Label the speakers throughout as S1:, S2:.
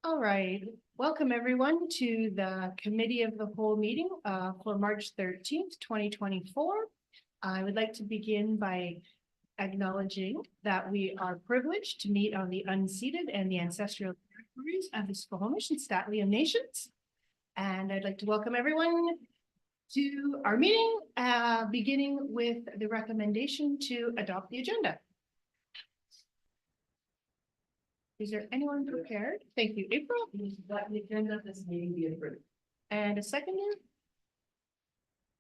S1: All right, welcome everyone to the Committee of the Whole meeting for March 13th, 2024. I would like to begin by acknowledging that we are privileged to meet on the unceded and the ancestral territories of the Squamish and St'át'imc nations. And I'd like to welcome everyone to our meeting, beginning with the recommendation to adopt the agenda. Is there anyone prepared? Thank you, April.
S2: That the agenda of this meeting be approved.
S1: And a seconder?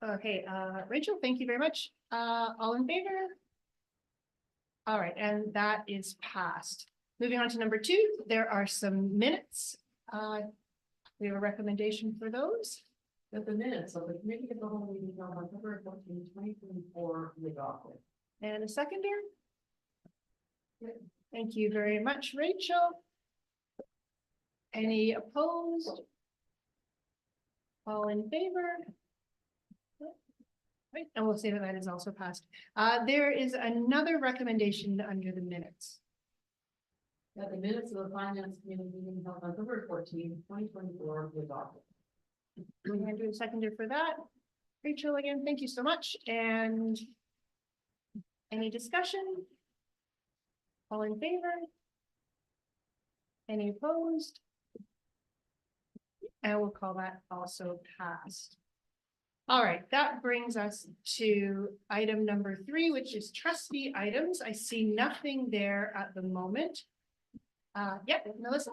S1: Okay, Rachel, thank you very much. All in favor? All right, and that is passed. Moving on to number 2, there are some minutes. We have a recommendation for those.
S2: That the minutes of the committee of the whole meeting on October 14, 2024 be adopted.
S1: And a seconder? Thank you very much, Rachel. Any opposed? All in favor? Right, and we'll say that that is also passed. There is another recommendation under the minutes.
S2: That the minutes of the finance committee meeting held on October 14, 2024 be adopted.
S1: We're going to do a seconder for that. Rachel, again, thank you so much. And any discussion? All in favor? Any opposed? And we'll call that also passed. All right, that brings us to item number 3, which is trustee items. I see nothing there at the moment. Yeah, Melissa?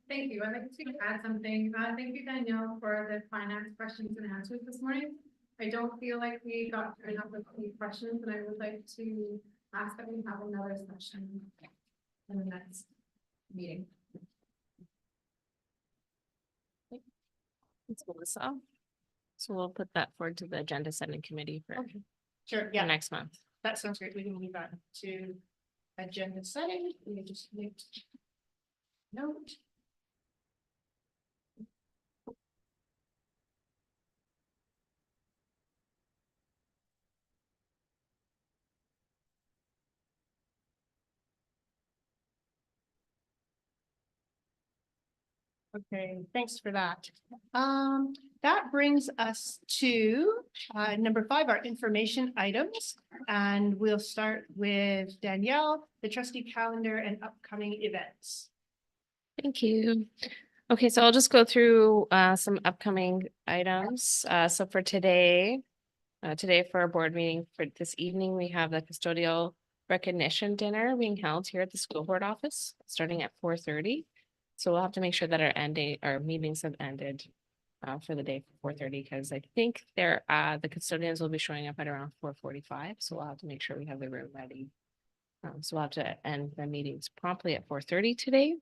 S3: Thank you. I'd like to add something. Thank you, Danielle, for the finance questions and answers this morning. I don't feel like we got through enough of the questions, and I would like to ask that we have another session in the next meeting.
S4: It's Melissa. So we'll put that forward to the agenda setting committee for
S1: Sure,
S4: for
S1: yeah,
S4: next month.
S1: that sounds great. We can move on to agenda setting. We can just make note. Okay, thanks for that. That brings us to number 5, our information items. And we'll start with Danielle, the trustee calendar and upcoming events.
S4: Thank you. Okay, so I'll just go through some upcoming items. So for today for our board meeting for this evening, we have the custodial recognition dinner being held here at the school board office, starting at 4:30. So we'll have to make sure that our meetings have ended for the day for 4:30, because I think the custodians will be showing up at around 4:45. So we'll have to make sure we have the room ready. So we'll have to end the meetings promptly at 4:30 today.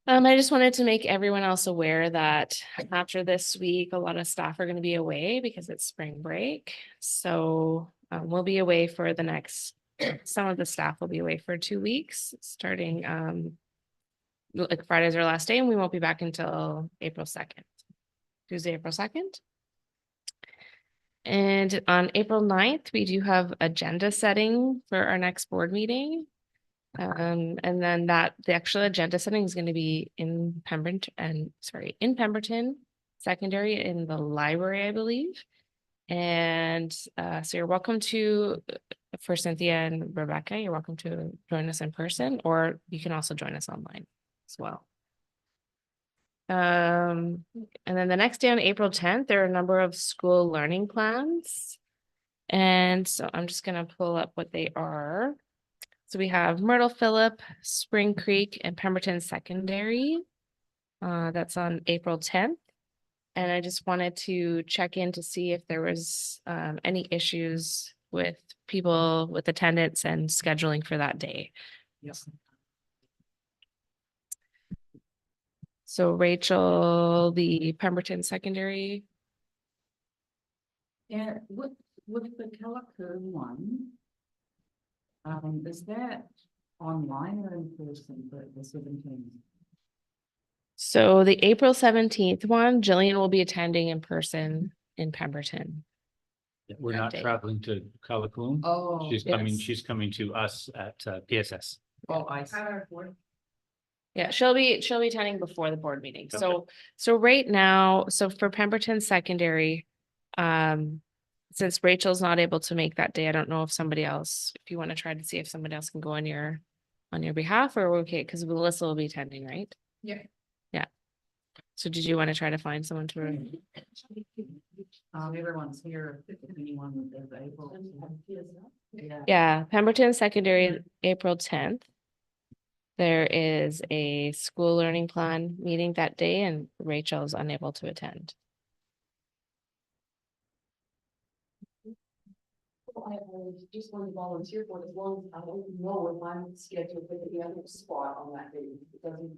S4: I just wanted to make everyone else aware that after this week, a lot of staff are going to be away because it's spring break. So we'll be away for the next, some of the staff will be away for 2 weeks, starting like Friday's our last day, and we won't be back until April 2nd, Tuesday, April 2nd. And on April 9th, we do have agenda setting for our next board meeting. And then the actual agenda setting is going to be in Pemberton Secondary in the library, I believe. And so you're welcome to, for Cynthia and Rebecca, you're welcome to join us in person, or you can also join us online as well. And then the next day on April 10th, there are a number of school learning plans. And so I'm just going to pull up what they are. So we have Myrtle Phillip, Spring Creek, and Pemberton Secondary. That's on April 10th. And I just wanted to check in to see if there was any issues with people with attendance and scheduling for that day.
S2: Yes.
S4: So Rachel, the Pemberton Secondary.
S2: And with the Calico one, is that online or in person for the 17th?
S4: So the April 17th one, Jillian will be attending in person in Pemberton.
S5: We're not
S4: Update.
S5: traveling to Callicoon.
S2: Oh,
S5: She's
S4: yes.
S5: coming to us at PSS.
S2: oh, I see.
S4: Yeah, she'll be attending before the board meeting. So right now, so for Pemberton Secondary, since Rachel's not able to make that day, I don't know if somebody else, if you want to try to see if somebody else can go on your behalf, or we're okay, because Melissa will be attending, right?
S3: Yeah.
S4: Yeah. So did you want to try to find someone to?
S2: Everyone's here, if anyone is able. Yeah.
S4: Yeah, Pemberton Secondary, April 10th. There is a school learning plan meeting that day and Rachel's unable to attend.
S6: I just want to volunteer for it as long as I don't know if I'm scheduled for the other spot on that day. It doesn't,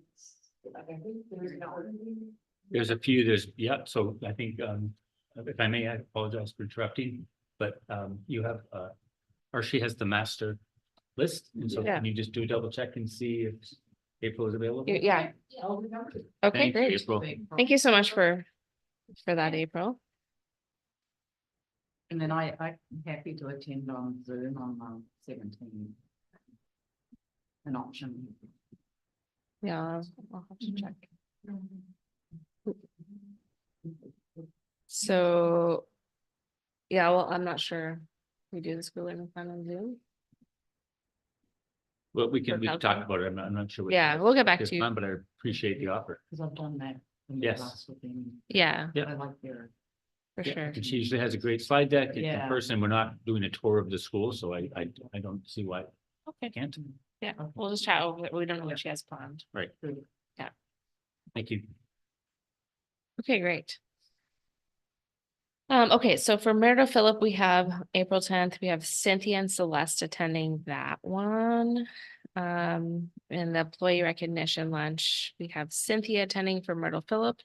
S6: like, I think there's an hour.
S5: There's a few, yeah, so I think, if I may, I apologize for interrupting, but, you have, or she has the master list, and so
S4: Yeah.
S5: can you just do a double check and see if April is available?
S4: Yeah,
S6: I'll remember it.
S4: okay,
S5: Thanks,
S4: great.
S5: April.
S4: Thank you so much for that, April.
S2: And then I'm happy to attend on Zoom on 17. An option.
S4: Yeah, I'll have to check. So, yeah, well, I'm not sure. We do the school learning plan on Zoom.
S5: Well, we can
S4: For
S5: talk about it. I'm not sure. what
S4: Yeah, we'll get back
S5: is
S4: to you.
S5: fun, but I appreciate the offer.
S2: Because I've done that. in the
S5: Yes.
S2: past with them.
S4: Yeah,
S5: Yeah.
S2: I like their.
S4: for
S5: Yeah,
S4: sure.
S5: and she usually has a great slide deck and in
S2: Yeah.
S5: person. We're not doing a tour of the school, so I don't see why I
S4: Okay,
S5: can't.
S4: yeah, we'll just chat over it. We don't know what she has planned.
S5: Thank you.
S4: Okay, great. Okay, so for Meredith Phillip, we have April 10th, we have Cynthia and Celeste attending that one. In the employee recognition lunch, we have Cynthia attending for Myrtle Phillip.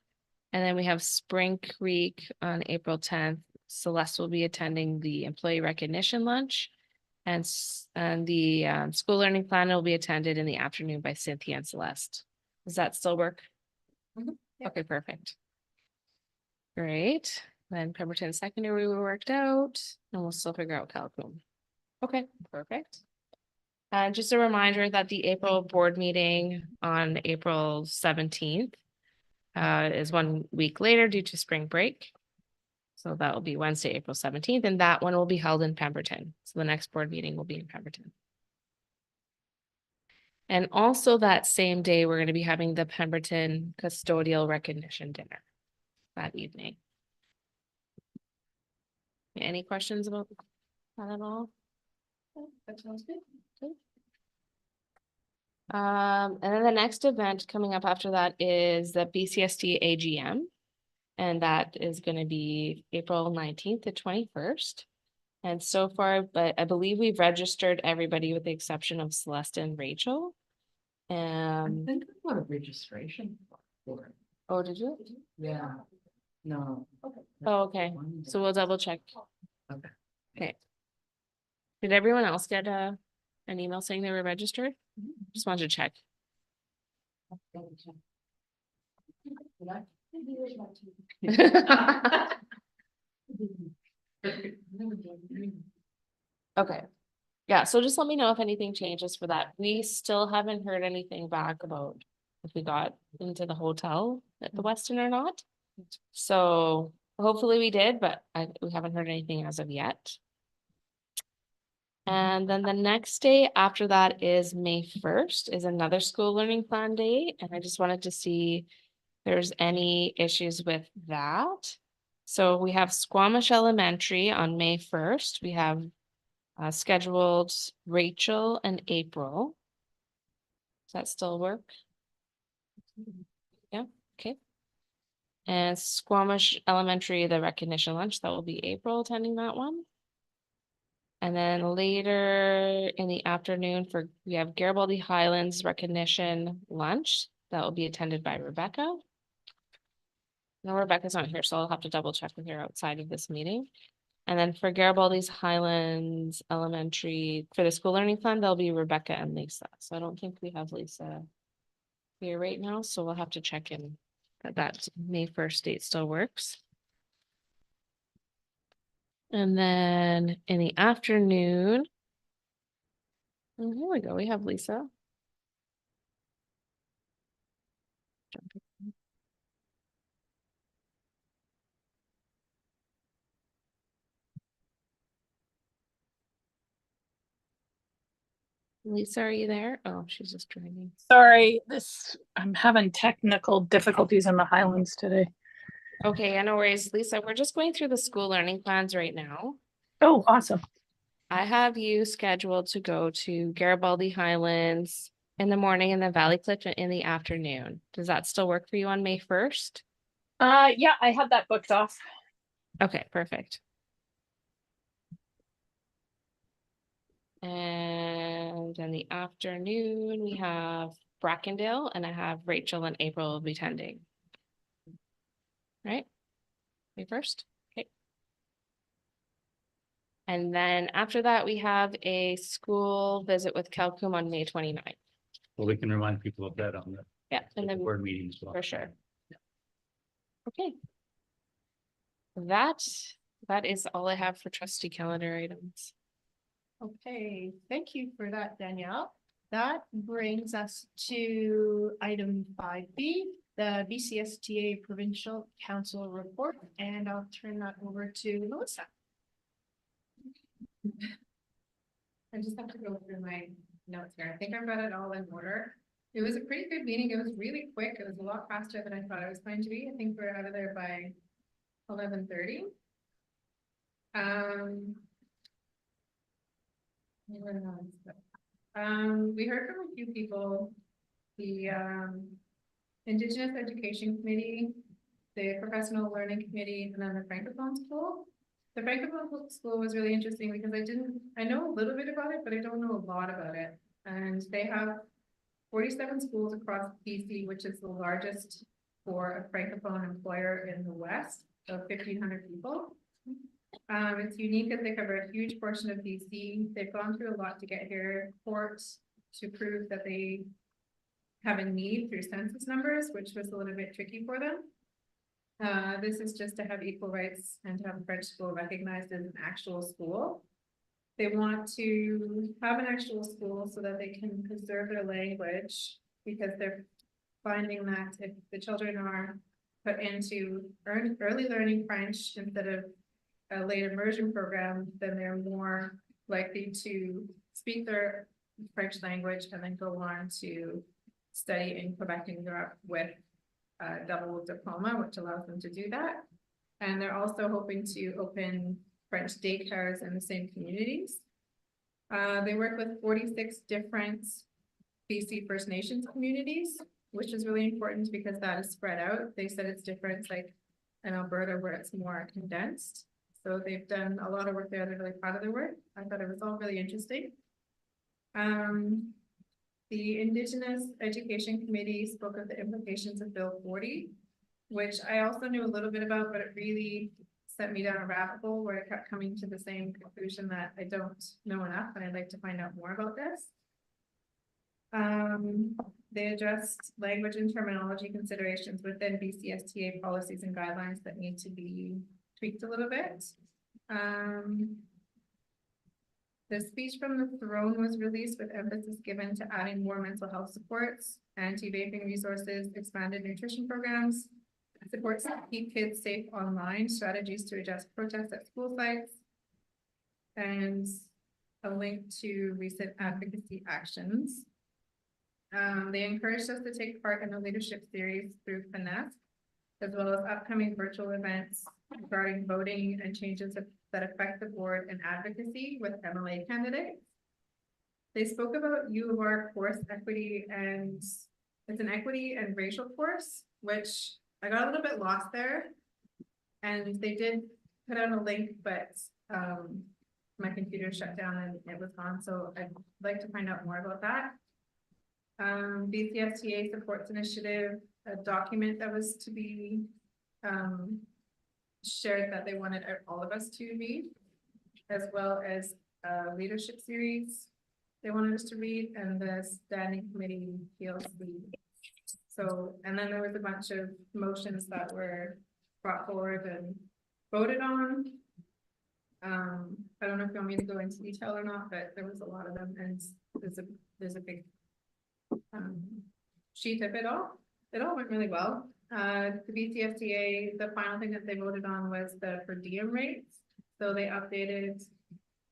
S4: And then we have Spring Creek on April 10th. Celeste will be attending the employee recognition lunch. And the school learning plan will be attended in the afternoon by Cynthia and Celeste. Does that still work?
S3: Mhm. Yeah.
S4: Okay, perfect. Great. Then Pemberton Secondary we worked out, and we'll still figure out Calhoun. Okay, perfect. And just a reminder that the April board meeting on April 17th is 1 week later due to spring break. So that will be Wednesday, April 17th, and that one will be held in Pemberton. So the next board meeting will be in Pemberton. And also that same day, we're going to be having the Pemberton custodial recognition dinner that evening. Any questions about that at all?
S6: That sounds good.
S4: And then the next event coming up after that is the BCSD AGM. And that is gonna be April 19th to 21st. And so far, but I believe we've registered everybody with the exception of Celeste and Rachel.
S2: I
S4: And,
S2: think I've got a registration for it.
S4: oh, did you?
S2: Yeah. No.
S4: Oh, okay, so we'll double check.
S2: Okay.
S4: Okay. Did everyone else get an email saying they were registered? Just wanted to check. Okay. Yeah, so just let me know if anything changes for that. We still haven't heard anything back about if we got into the hotel at the Westin or not. So hopefully we did, but we haven't heard anything as of yet. And then the next day after that is May 1st is another school learning plan day. And I just wanted to see if there's any issues with that. So we have Squamish Elementary on May 1st. We have scheduled Rachel and April. Does that still work? Yeah, okay. And Squamish Elementary, the recognition lunch, that will be April attending that one. And then later in the afternoon we have Garibaldi Highlands recognition lunch that will be attended by Rebecca. No, Rebecca's not here, so I'll have to double check with her outside of this meeting. And then for Garibaldi's Highlands Elementary, for the school learning plan, there'll be Rebecca and Lisa. So I don't think we have Lisa here right now, so we'll have to check in that May 1st date still works. And then in the afternoon, oh, here we go, we have Lisa. Lisa, are you there? Oh, she's just joining.
S7: Sorry, I'm having technical difficulties in the Highlands today.
S4: Okay, yeah, no worries. Lisa, we're just going through the school learning plans right now.
S7: Oh, awesome.
S4: I have you scheduled to go to Garibaldi Highlands in the morning and then Valley Cliff in the afternoon. Does that still work for you on May 1st?
S7: Yeah, I had that booked off.
S4: Okay, perfect. And in the afternoon, we have Brackendale and I have Rachel and April will be attending. Right? May 1st? Okay. And then after that, we have a school visit with Calcum on May 29th.
S5: Well, we can remind people of that on the
S4: Yeah, and then
S5: board meeting as well.
S4: for sure. Okay. That is all I have for trustee calendar items.
S1: Okay, thank you for that, Danielle. That brings us to item 5B, the BCSTA Provincial Council Report, and I'll turn that over to Melissa.
S3: I just have to go through my notes here. I think I've got it all in order. It was a pretty good meeting. It was really quick. It was a lot faster than I thought it was going to be. I think we're out of there by 11:30. What else? We heard from a few people, the Indigenous Education Committee, the Professional Learning Committee, and then the Francophone School. The Francophone School was really interesting because I know a little bit about it, but I don't know a lot about it. And they have 47 schools across BC, which is the largest for a Francophone employer in the West, of 1,500 people. It's unique as they cover a huge portion of BC. They've gone through a lot to get here, courts to prove that they have a need through census numbers, which was a little bit tricky for them. This is just to have equal rights and to have a French school recognized as an actual school. They want to have an actual school so that they can preserve their language, because they're finding that if the children are put into early learning French instead of a late immersion program, then they're more likely to speak their French language and then go on to study in Quebec and Europe with a double diploma, which allows them to do that. And they're also hoping to open French daycares in the same communities. They work with 46 different BC First Nations communities, which is really important because that is spread out. They said it's different, like in Alberta where it's more condensed. So they've done a lot of work there. They're really proud of their work. I thought it was all really interesting. The Indigenous Education Committee spoke of the implications of Bill 40, which I also knew a little bit about, but it really sent me down a rabbit hole where I kept coming to the same conclusion that I don't know enough and I'd like to find out more about this. They addressed language and terminology considerations within BCSTA policies and guidelines that need to be tweaked a little bit. The speech from the throne was released with emphasis given to adding more mental health supports, anti-vaping resources, expanded nutrition programs, supports to keep kids safe online, strategies to adjust protests at school sites, and a link to recent advocacy actions. They encouraged us to take part in the leadership series through Finesse, as well as upcoming virtual events regarding voting and changes that affect the board and advocacy with MLA candidates. They spoke about U of R course equity, and it's an equity and racial course, which I got a little bit lost there. And they did put out a link, but my computer shut down and it was gone. So I'd like to find out more about that. BCSTA supports initiative, a document that was to be shared that they wanted all of us to read, as well as a leadership series they wanted us to read, and the standing committee PLC. So, and then there was a bunch of motions that were brought forward and voted on. I don't know if you want me to go into detail or not, but there was a lot of them, and there's a big sheet of it all. It all went really well. The BCFTA, the final thing that they voted on was the per diem rates. So they updated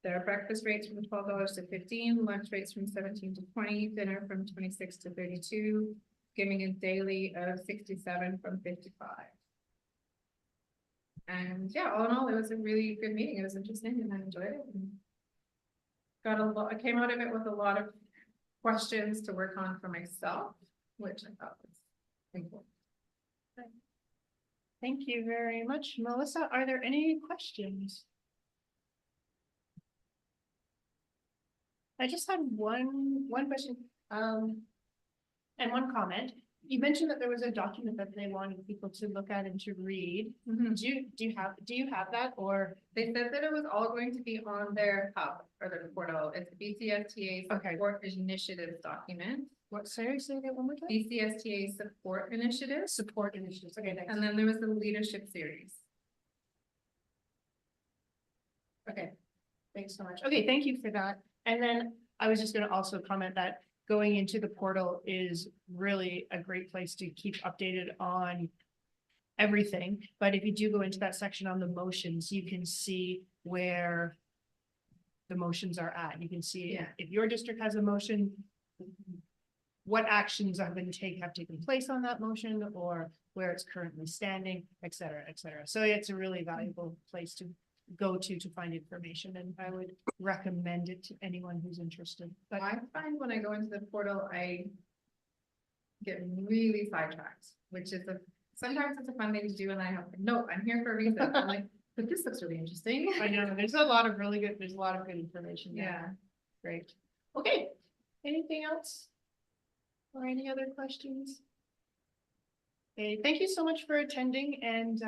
S3: their breakfast rates from $12 to 15, lunch rates from 17 to 20, dinner from 26 to 32, giving a daily of 67 from 55. And yeah, all in all, it was a really good meeting. It was interesting and I enjoyed it. And got a lot, I came out of it with a lot of questions to work on for myself, which I thought was important.
S1: Thank you very much, Melissa. Are there any questions? I just had one question, and one comment. You mentioned that there was a document that they wanted people to look at and to read. Do you have that, or?
S3: They said that it was all going to be on their hub or their portal. It's the BCSTA
S1: Okay.
S3: Support Initiatives document.
S1: What, sorry, say that one more time?
S3: BCSTA Support Initiatives,
S1: Support initiatives, okay, thanks.
S3: and then there was the leadership series.
S1: Okay, thanks so much. Okay, thank you for that. And then I was just gonna also comment that going into the portal is really a great place to keep updated on everything. But if you do go into that section on the motions, you can see where the motions are at. You can see
S3: Yeah.
S1: if your district has a motion, what actions have taken place on that motion, or where it's currently standing, et cetera, et cetera. So it's a really valuable place to go to find information, and I would recommend it to anyone who's interested. But
S3: I find when I go into the portal, I get really sidetracked, which is sometimes it's a fun thing to do, and I have, no, I'm here for a reason. I'm like, but this looks really interesting.
S1: I know there's a lot of good information there.
S3: Yeah.
S1: Great. Okay, anything else? Or any other questions? Okay, thank you so much for attending, and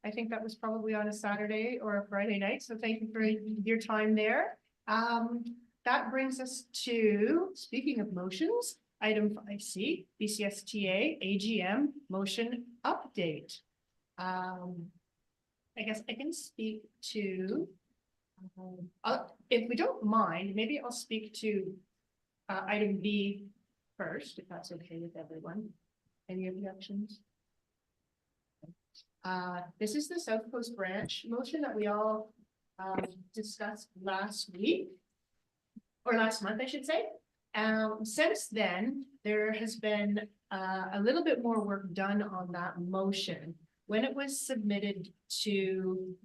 S1: I think that was probably on a Saturday or a Friday night, so thank you for your time there. That brings us to, speaking of motions, item 5C, BCSTA AGM motion update. I guess I can speak to, if we don't mind, maybe I'll speak to item B first, if that's okay with everyone. Any objections? This is the South Coast Branch motion that we all discussed last week, or last month, I should say. Since then, there has been a little bit more work done on that motion. When it was submitted to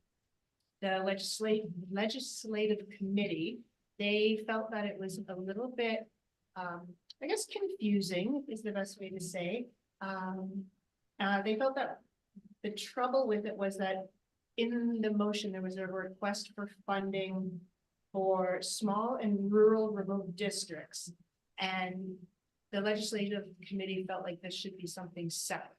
S1: the legislative committee, they felt that it was a little bit, I guess, confusing is the best way to say. They felt that the trouble with it was that in the motion, there was a request for funding for small and rural remote districts. And the legislative committee felt like this should be something separate.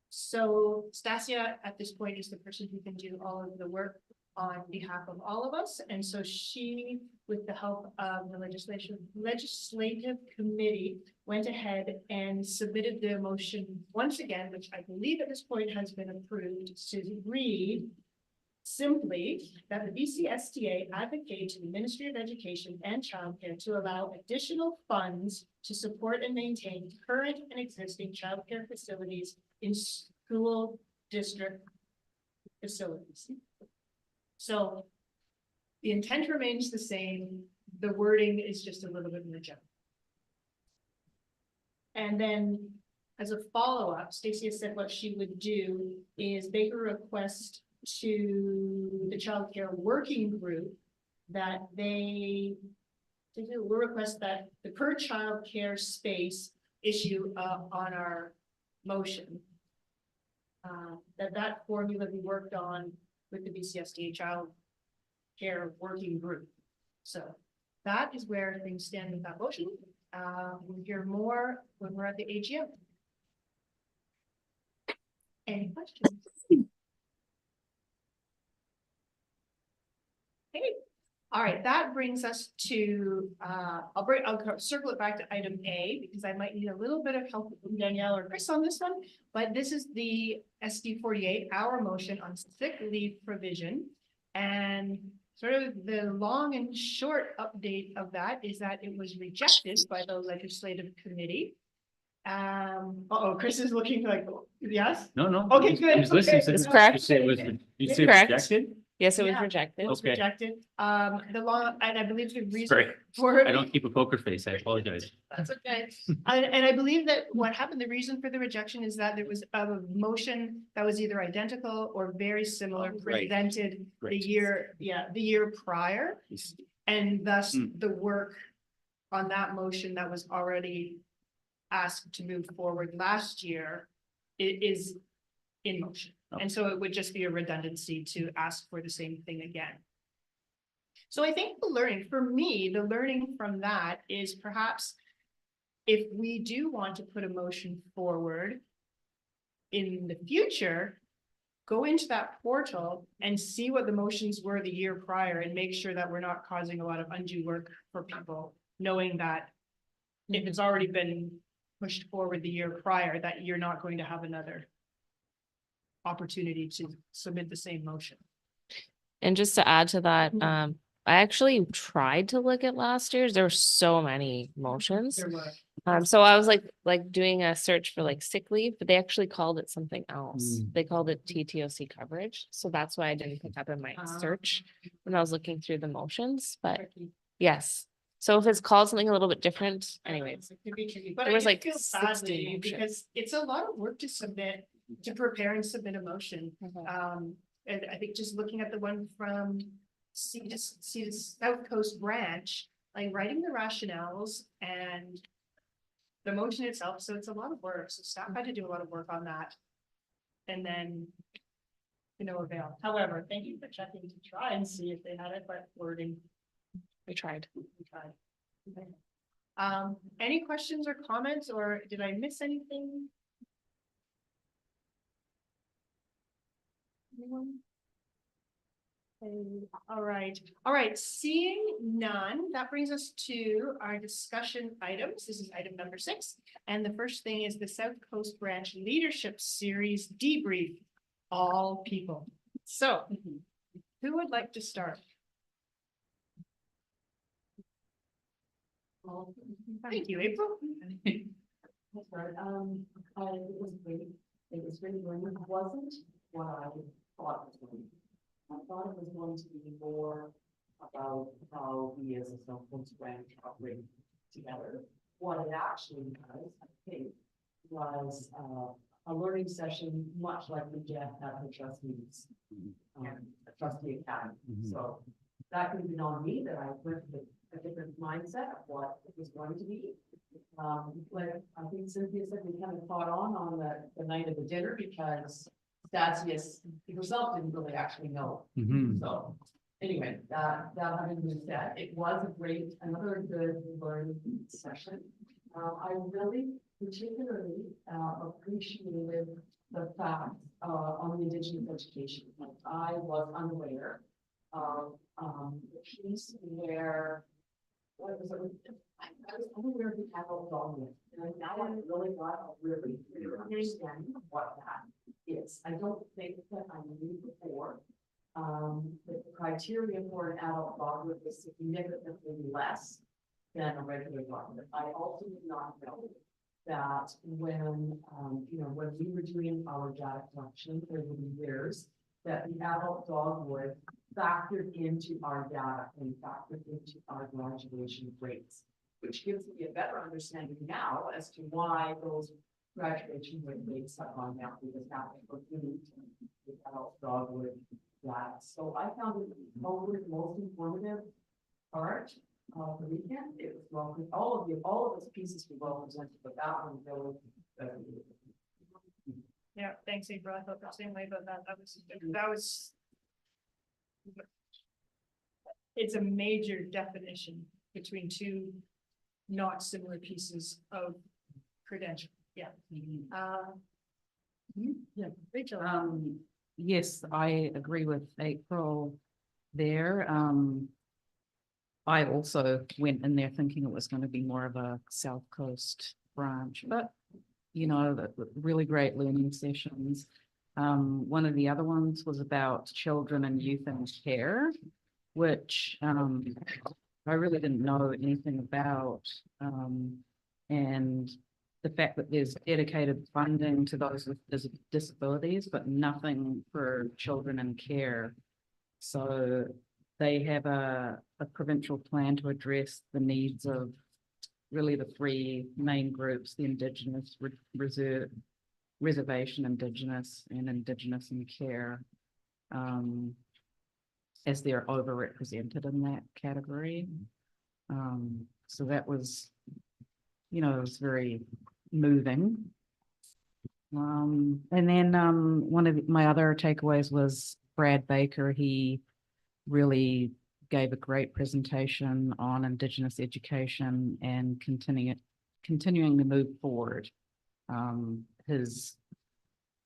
S1: So Stasia at this point is the person who can do all of the work on behalf of all of us. And so she, with the help of the legislative committee, went ahead and submitted the motion once again, which I believe at this point has been approved, to read simply that the BCSTA advocate to the Ministry of Education and Childcare to allow additional funds to support and maintain current and existing childcare facilities in school district facilities. So the intent remains the same. The wording is just a little bit more general. And then as a follow-up, Stacia said what she would do is make a request to the Child Care Working Group that they will request that the per child care space issue on our motion. That formula be worked on with the BCSTA Child Care Working Group. So that is where things stand with that motion. We'll hear more when we're at the AGM. Any questions? Okay. All right, that brings us to, I'll circle it back to item A, because I might need a little bit of help from Danielle or Chris on this one, but this is the SD 48, our motion on sick leave provision. And sort of the long and short update of that is that it was rejected by the legislative committee. Chris is looking like, yes?
S5: No, no.
S1: Okay,
S5: I was-
S1: good,
S5: I was listening.
S1: okay.
S5: to
S1: It's
S5: this.
S4: correct.
S5: You said it was, you said
S4: Correct.
S5: rejected?
S4: Yes, it was
S1: Yeah.
S4: rejected.
S1: It was
S5: Okay.
S1: rejected. The law, and I believe the reason
S5: Sorry,
S1: for.
S5: I don't keep a poker face. I apologize.
S1: That's okay. And I believe that what happened, the reason for the rejection is that there was a motion that was either identical or very similar
S5: Oh, right.
S1: presented the
S5: Right.
S1: year prior. And thus
S5: Mm.
S1: the work on that motion that was already asked to move forward last year is in motion.
S5: Oh.
S1: And so it would just be a redundancy to ask for the same thing again. So I think the learning, for me, the learning from that is perhaps if we do want to put a motion forward in the future, go into that portal and see what the motions were the year prior and make sure that we're not causing a lot of undue work for people, knowing that if it's already been pushed forward the year prior, that you're not going to have another opportunity to submit the same motion.
S4: And just to add to that,
S1: Mhm.
S4: I actually tried to look at last year's. There were so many motions.
S1: There were.
S4: So I was like doing a search for like sick leave, but they actually called it something else.
S5: Mm.
S4: They called it TTOC coverage. So that's why I didn't pick up in my search when I was looking through the motions, but
S1: Tricky.
S4: yes. So if it's called something a little bit different, anyways.
S1: It could be tricky, but
S4: There
S1: I
S4: was
S1: do
S4: like
S1: feel
S4: 16
S1: badly
S4: motions.
S1: because it's a lot of work to submit, to prepare and submit a motion. And I think just looking at the one from the South Coast branch, like writing the rationales and the motion itself, so it's a lot of work, so staff had to do a lot of work on that. And then, to no avail. However, thank you for checking to try and see if they had it, but wording,
S4: We tried.
S1: we tried. Okay. Any questions or comments, or did I miss anything? Anyone? Okay, all right, seeing none, that brings us to our discussion items. This is item number 6. And the first thing is the South Coast Branch Leadership Series debrief, all people. So, who would like to start? Thank you, April.
S6: That's right, it was great, it was really learning, it wasn't what I thought it was going to be. I thought it was going to be more about how we as a South Coast branch operate together. What it actually was, I think, was a learning session, much like we get at the trustees, trustee academy.
S5: Mhm.
S6: So that could have been on me, that I went with a different mindset of what it was going to be. Like I think Cynthia said, we kind of caught on the night of the dinner because Stasius herself didn't really actually know.
S5: Mhm.
S6: So anyway, that having been said, it was another good learning session. I really particularly appreciated the fact on the Indigenous education. Like, I was unaware of the piece where what was it? I was unaware of the adult dogma, and now I really got a really understanding of what that is. I don't think that I knew before. That the criteria for an adult dog is significantly less than a regular dog. I also did not know that when, when we were doing our data collection over the years, that the adult dogwood factored into our data and factored into our graduation rates, which gives me a better understanding now as to why those graduation rates have gone down, because now we're doing the adult dogwood data. So I found it probably the most informative part of the weekend. It was well, all of those pieces were well presented, but that one really.
S1: Yeah, thanks, April. I felt the same way about that. That was. It's a major definition between two not similar pieces of credential. Yeah.
S2: Yeah.
S1: Rachel.
S2: Yes, I agree with April there. I also went in there thinking it was going to be more of a South Coast branch, but the really great learning sessions. One of the other ones was about children and youth in care. which I really didn't know anything about. And the fact that there's dedicated funding to those with disabilities, but nothing for children in care. So they have a provincial plan to address the needs of really the three main groups, the Indigenous, reservation Indigenous, and Indigenous in care. As they're overrepresented in that category. So that was, it was very moving. And then one of my other takeaways was Brad Baker. He really gave a great presentation on Indigenous education and continuing to move forward.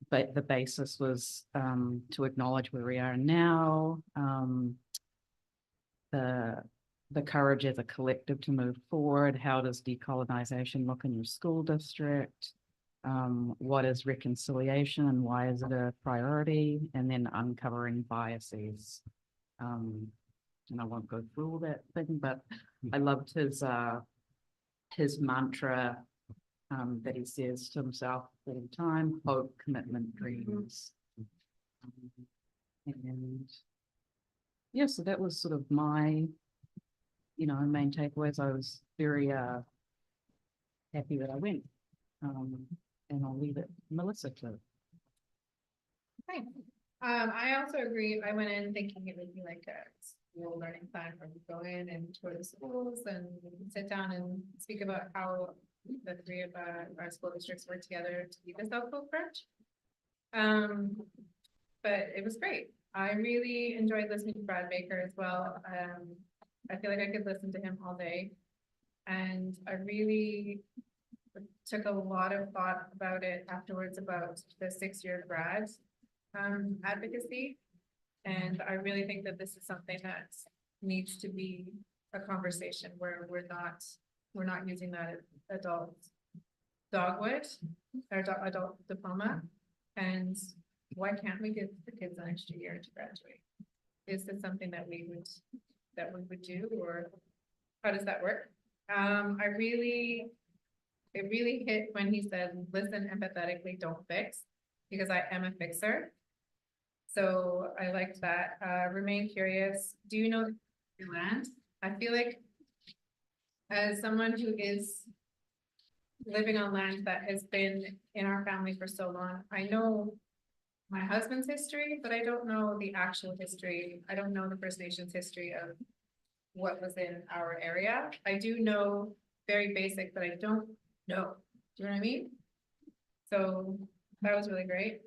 S2: The basis was to acknowledge where we are now, the courage as a collective to move forward. How does decolonization look in your school district? What is reconciliation and why is it a priority? And then uncovering biases. And I won't go through all that thing, but I loved his mantra that he says to himself all the time: hope, commitment, dreams. And yeah, so that was sort of my, main takeaways. I was very happy that I went. And I'll leave it Melissa to.
S3: Okay. I also agree. I went in thinking it would be like a school learning plan where we go in and tour the schools and sit down and speak about how the three of our school districts work together to be the South Coast branch. But it was great. I really enjoyed listening to Brad Baker as well. I feel like I could listen to him all day. And I really took a lot of thought about it afterwards, about the 6-year grad advocacy. And I really think that this is something that needs to be a conversation where we're not using that adult dogwood or adult diploma. And why can't we give the kids an extra year to graduate? Is this something that we would do, or how does that work? It really hit when he said, listen empathetically, don't fix, because I am a fixer. So I liked that. Remain curious. Do you know your land? I feel like as someone who is living on land that has been in our family for so long, I know my husband's history, but I don't know the actual history. I don't know the First Nations history of what was in our area. I do know very basic, but I don't know. Do you know what I mean? So that was really great.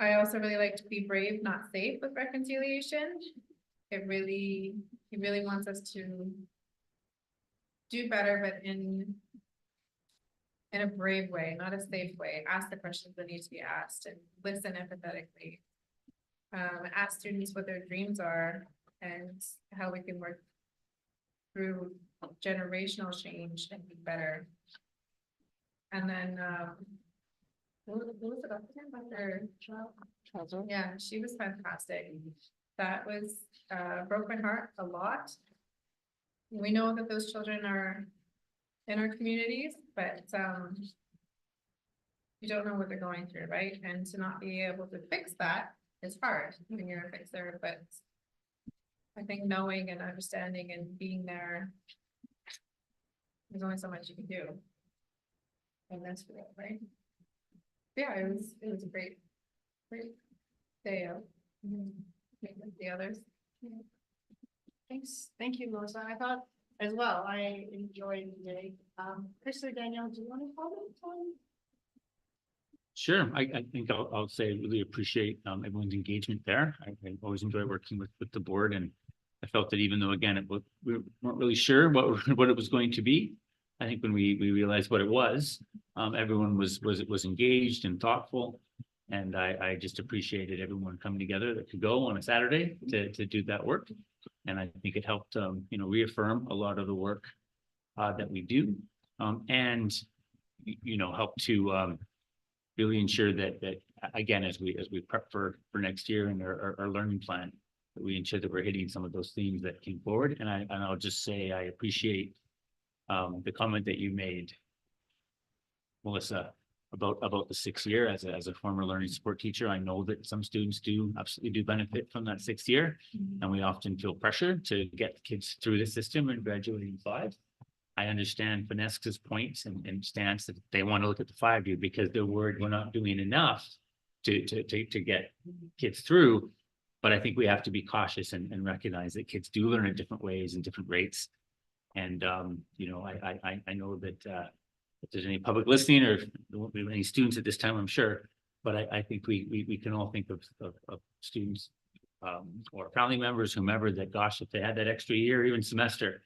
S3: I also really like to be brave, not safe with reconciliation. He really wants us to do better, but in a brave way, not a safe way. Ask the questions that need to be asked and listen empathetically. Ask students what their dreams are and how we can work through generational change and be better. And then, what was it about her? Yeah, she was fantastic. That was, broke my heart a lot. We know that those children are in our communities, but you don't know what they're going through, right? And to not be able to fix that is hard when you're a fixer, but I think knowing and understanding and being there, there's only so much you can do. And that's for it, right? Yeah, it was a great day out. With the others.
S1: Thanks. Thank you, Melissa. I thought as well, I enjoyed the day. Chris or Danielle, do you want to comment on?
S5: Sure, I think I'll say I really appreciate everyone's engagement there. I always enjoy working with the board, and I felt that even though, again, we weren't really sure what it was going to be. I think when we realized what it was, everyone was engaged and thoughtful, and I just appreciated everyone coming together that could go on a Saturday to do that work. And I think it helped reaffirm a lot of the work that we do, and help to really ensure that again, as we prep for next year and our learning plan, that we ensure that we're hitting some of those themes that came forward. And I'll just say, I appreciate the comment that you made, Melissa, about the 6th year. As a former learning support teacher, I know that some students absolutely do benefit from that 6th year. And we often feel pressure to get kids through the system and graduating in 5. I understand Vanessa's points and stance that they want to look at the 5-year because they're worried we're not doing enough to get kids through. But I think we have to be cautious and recognize that kids do learn at different ways and different rates. And you know, I know that if there's any public listening, or there won't be any students at this time, I'm sure, but I think we can all think of students or family members, whomever, that gosh, if they had that extra year, even semester,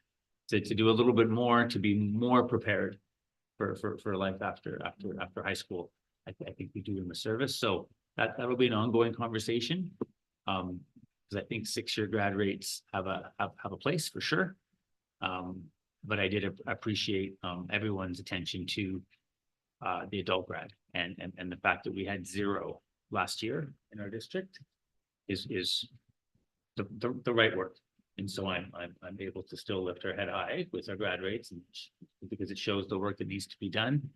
S5: to do a little bit more, to be more prepared for life after high school, I think we do them a service. So that'll be an ongoing conversation. Because I think 6-year grad rates have a place for sure. But I did appreciate everyone's attention to the adult grad and the fact that we had 0 last year in our district is the right word. And so I'm able to still lift our head high with our grad rates, and because it shows the work that needs to be done,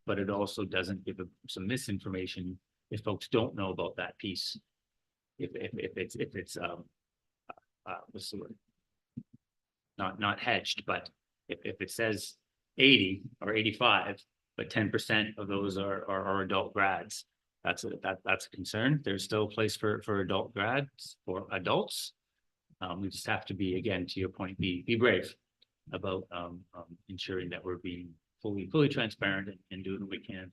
S5: but it also doesn't give some misinformation if folks don't know about that piece. If it's what's the word? Not hedged, but if it says 80 or 85, but 10% of those are adult grads, that's a concern. There's still a place for adult grads, for adults. We just have to be, again, to your point, be brave about ensuring that we're being fully transparent and doing what we can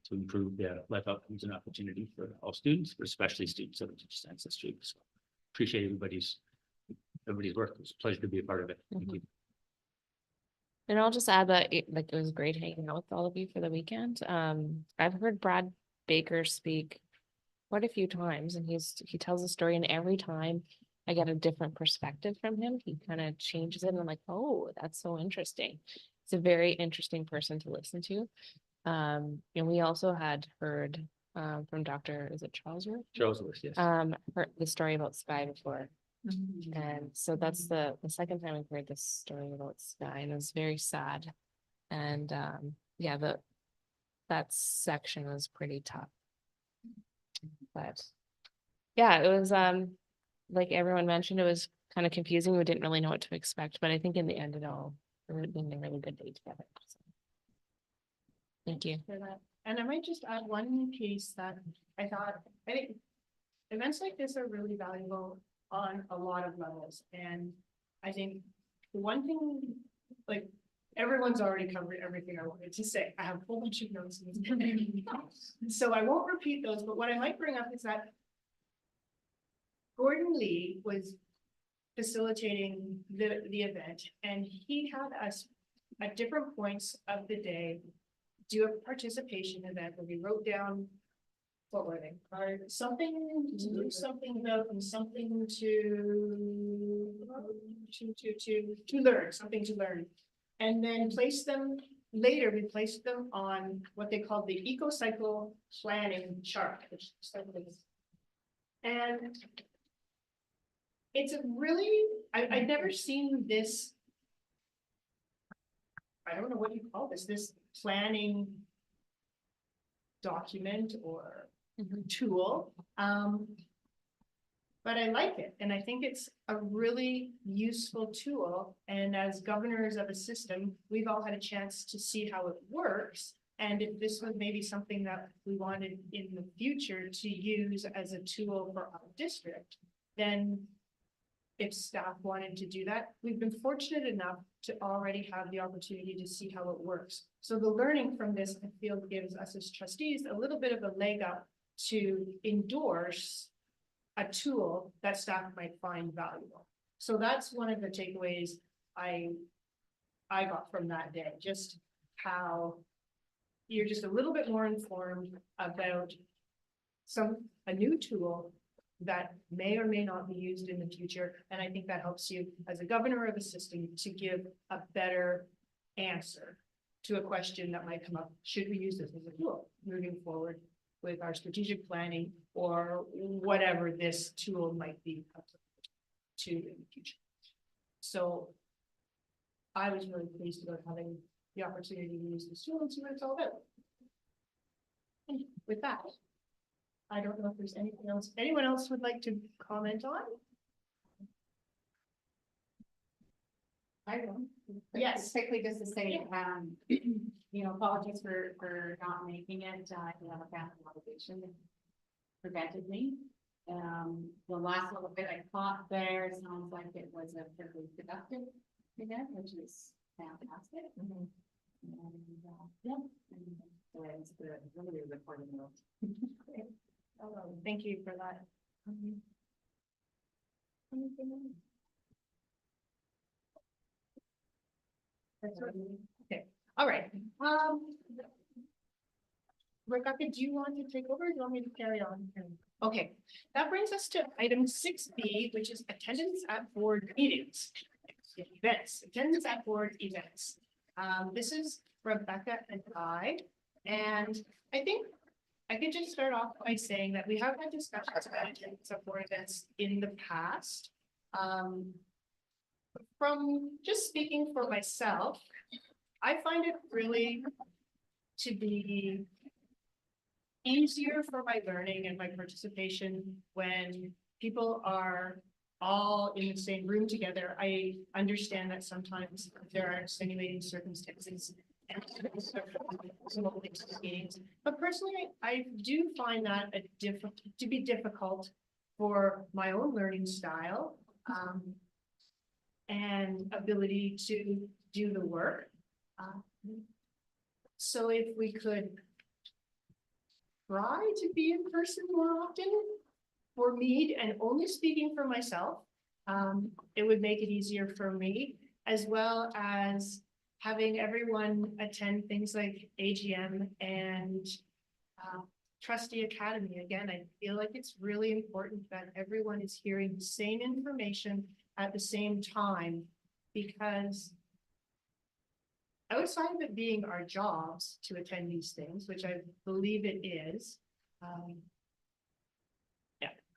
S5: to improve the life outcomes and opportunity for all students, but especially students of the teacher science stream. So appreciate everybody's work. It was a pleasure to be a part of it. Thank you.
S4: And I'll just add that it was great hanging out with all of you for the weekend. I've heard Brad Baker speak quite a few times, and he tells a story, and every time I get a different perspective from him. He kind of changes it, and I'm like, oh, that's so interesting. It's a very interesting person to listen to. And we also had heard from Dr. Is it Charlesworth?
S5: Charlesworth, yes.
S4: Heard the story about Sky before. And so that's the second time I've heard this story about Sky, and it was very sad. And yeah, that section was pretty tough. But yeah, it was like everyone mentioned, it was kind of confusing. We didn't really know what to expect, but I think in the end it would have been a really good day together. So. Thank you
S1: For that. And I might just add one piece that I think events like this are really valuable on a lot of levels. And I think the one thing, like, everyone's already covered everything I wanted to say. I have a whole bunch of notes, so I won't repeat those, but what I might bring up is that Gordon Lee was facilitating the event, and he had us at different points of the day do a participation event where we wrote down, what were they? Something to do, something about, and something to learn, something to learn. And then place them, later we placed them on what they called the eco-cycle planning chart, which and it's a really, I'd never seen this. I don't know what you call this planning document or tool. But I like it, and I think it's a really useful tool. And as governors of a system, we've all had a chance to see how it works. And if this was maybe something that we wanted in the future to use as a tool for our district, then if staff wanted to do that, we've been fortunate enough to already have the opportunity to see how it works. So the learning from this, I feel, gives us as trustees a little bit of a leg up to endorse a tool that staff might find valuable. So that's one of the takeaways I got from that day, just how you're just a little bit more informed about a new tool that may or may not be used in the future. And I think that helps you as a governor of a system to give a better answer to a question that might come up. Should we use this as a tool moving forward with our strategic planning or whatever this tool might be to in the future. So I was really pleased about having the opportunity to use this tool and see what it's all about. And with that, I don't know if there's anything else, anyone else would like to comment on? I don't. Yes.
S8: Quickly, just to say, apologies for not making it, I have a family obligation that prevented me. The last little bit I caught there, sounds like it was a fairly productive event, which is fantastic. And, yeah, and it's the really recording world.
S1: Thank you for that. Anything else? That's right. Okay, all right. Rebecca, do you want to take over? Or do you want me to carry on? Okay, that brings us to item 6B, which is attendance at board meetings. Events, attendance at board events. This is Rebecca and I think I could just start off by saying that we have had discussions about attendance at board events in the past. From just speaking for myself, I find it really to be easier for my learning and my participation when people are all in the same room together. I understand that sometimes there are extenuating circumstances and meetings, but personally, I do find that to be difficult for my own learning style and ability to do the work. So if we could try to be in person more often, for me, and only speaking for myself, it would make it easier for me, as well as having everyone attend things like AGM and Trustee Academy. Again, I feel like it's really important that everyone is hearing the same information at the same time, because outside of it being our jobs to attend these things, which I believe it is,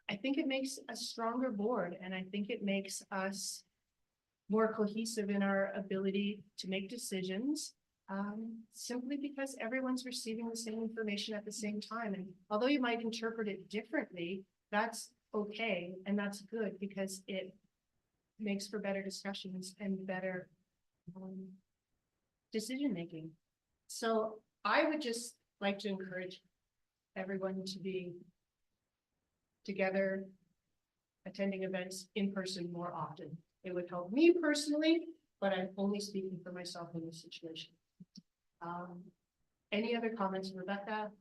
S1: I think it makes a stronger board, and I think it makes us more cohesive in our ability to make decisions, simply because everyone's receiving the same information at the same time. And although you might interpret it differently, that's okay, and that's good, because it makes for better discussions and better decision-making. So I would just like to encourage everyone to be together, attending events in person more often. It would help me personally, but I'm only speaking for myself in this situation. Any other comments, Rebecca?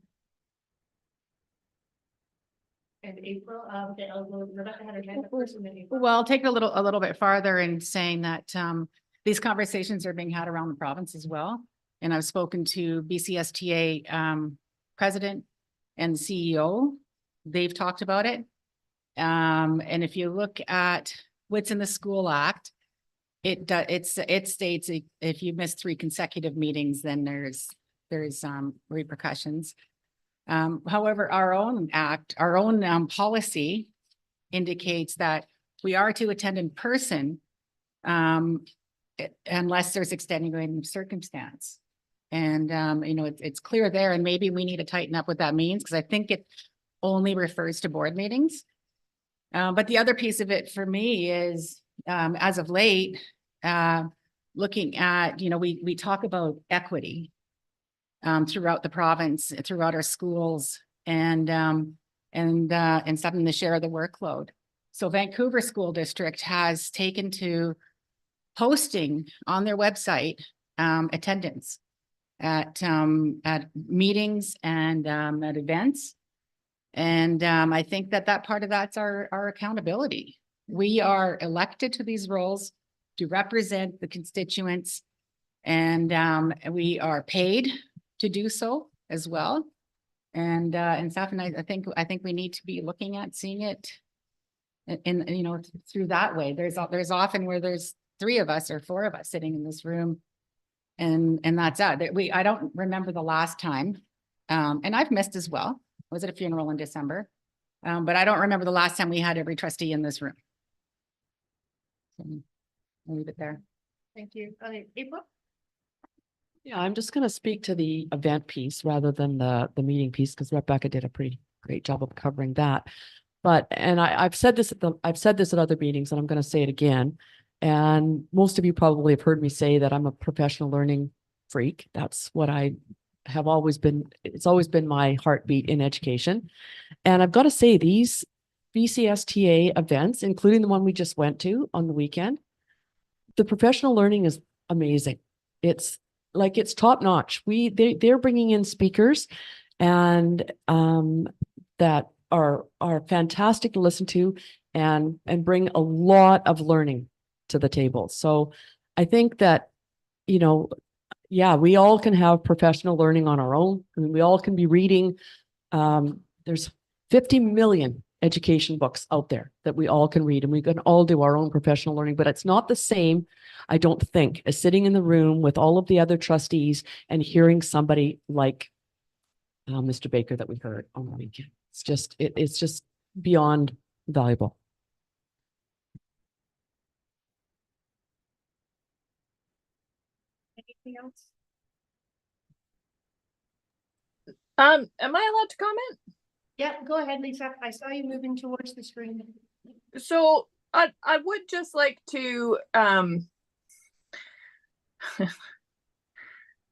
S1: And April? Okay, I'll go. Rebecca had her hand up first, and then April.
S9: Well, I'll take it a little bit farther in saying that these conversations are being had around the province as well. And I've spoken to BCSTA president and CEO. They've talked about it. And if you look at what's in the School Act, it states if you miss 3 consecutive meetings, then there's repercussions. However, our own act, our own policy indicates that we are to attend in person unless there's extenuating circumstance. And, it's clear there, and maybe we need to tighten up what that means, because I think it only refers to board meetings. But the other piece of it for me is, as of late, looking at, we talk about equity throughout the province, throughout our schools, and something to share the workload. So Vancouver School District has taken to posting on their website attendance at meetings and at events. And I think that part of that's our accountability. We are elected to these roles to represent the constituents, and we are paid to do so as well. And stuff, and I think we need to be looking at seeing it in through that way. There's often where there's 3 of us or 4 of us sitting in this room, and that's that. I don't remember the last time, and I've missed as well. was at a funeral in December. But I don't remember the last time we had every trustee in this room. So, I'll leave it there.
S1: Thank you. Okay, April?
S10: Yeah, I'm just gonna speak to the event piece rather than the meeting piece, because Rebecca did a pretty great job of covering that. But, and I've said this at other meetings, and I'm gonna say it again. And most of you probably have heard me say that I'm a professional learning freak. That's what I have always been. It's always been my heartbeat in education. And I've got to say, these BCSTA events, including the one we just went to on the weekend, the professional learning is amazing. It's like, it's top notch. They're bringing in speakers and that are fantastic to listen to and bring a lot of learning to the table. So I think that, you know, yeah, we all can have professional learning on our own. I mean, we all can be reading. There's 50 million education books out there that we all can read, and we can all do our own professional learning, but it's not the same, I don't think, as sitting in the room with all of the other trustees and hearing somebody like Mr. Baker that we heard on the weekend. It's just beyond valuable.
S1: Anything else?
S7: Am I allowed to comment?
S1: Yeah, go ahead, Lisa. I saw you moving towards the screen.
S7: So I would just like to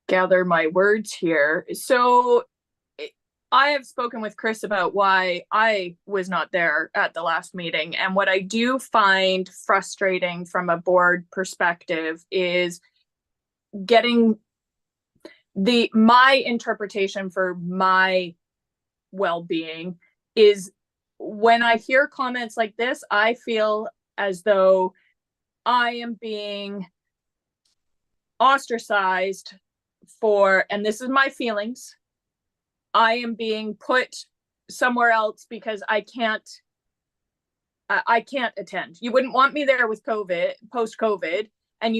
S7: gather my words here. So I have spoken with Chris about why I was not there at the last meeting. And what I do find frustrating from a board perspective is getting my interpretation for my well-being is when I hear comments like this, I feel as though I am being ostracized for, and this is my feelings, I am being put somewhere else because I can't attend. You wouldn't want me there with COVID, post-COVID, and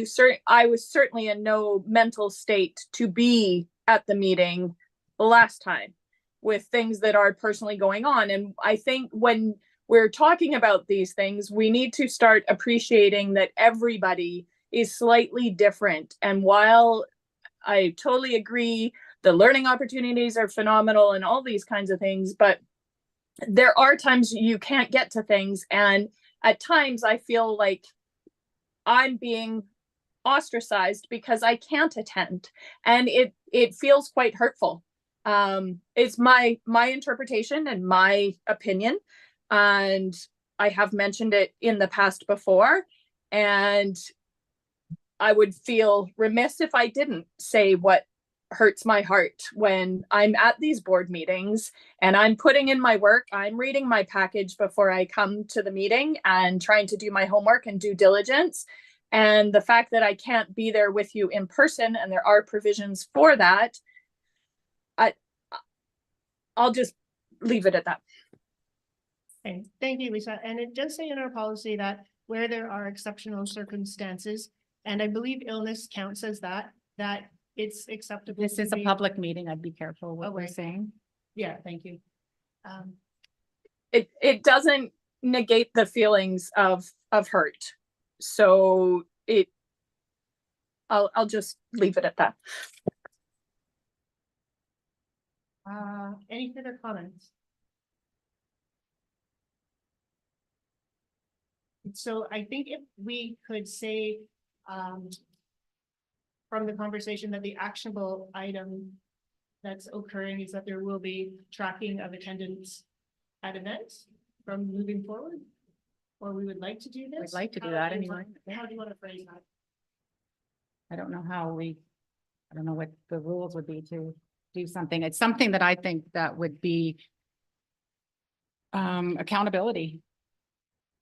S7: I was certainly in no mental state to be at the meeting the last time with things that are personally going on. And I think when we're talking about these things, we need to start appreciating that everybody is slightly different. And while I totally agree, the learning opportunities are phenomenal and all these kinds of things, but there are times you can't get to things. And at times I feel like I'm being ostracized because I can't attend. And it feels quite hurtful. It's my interpretation and my opinion. And I have mentioned it in the past before. And I would feel remiss if I didn't say what hurts my heart when I'm at these board meetings and I'm putting in my work. I'm reading my package before I come to the meeting and trying to do my homework and due diligence. And the fact that I can't be there with you in person, and there are provisions for that, I'll just leave it at that.
S1: Okay, thank you, Lisa. And it does say in our policy that where there are exceptional circumstances, and I believe illness counts as that it's acceptable.
S9: This is a public meeting. I'd be careful what we're
S1: Okay.
S9: saying.
S1: Yeah, thank you.
S7: It doesn't negate the feelings of hurt. So I'll just leave it at that.
S1: Any further comments? So I think if we could say, from the conversation that the actionable item that's occurring is that there will be tracking of attendance at events from moving forward. Or we would like to do this.
S9: We'd like to do
S1: How
S9: that
S1: do you
S9: anyway.
S1: want- How do you want to phrase that?
S9: I don't know what the rules would be to do something. It's something that I think that would be accountability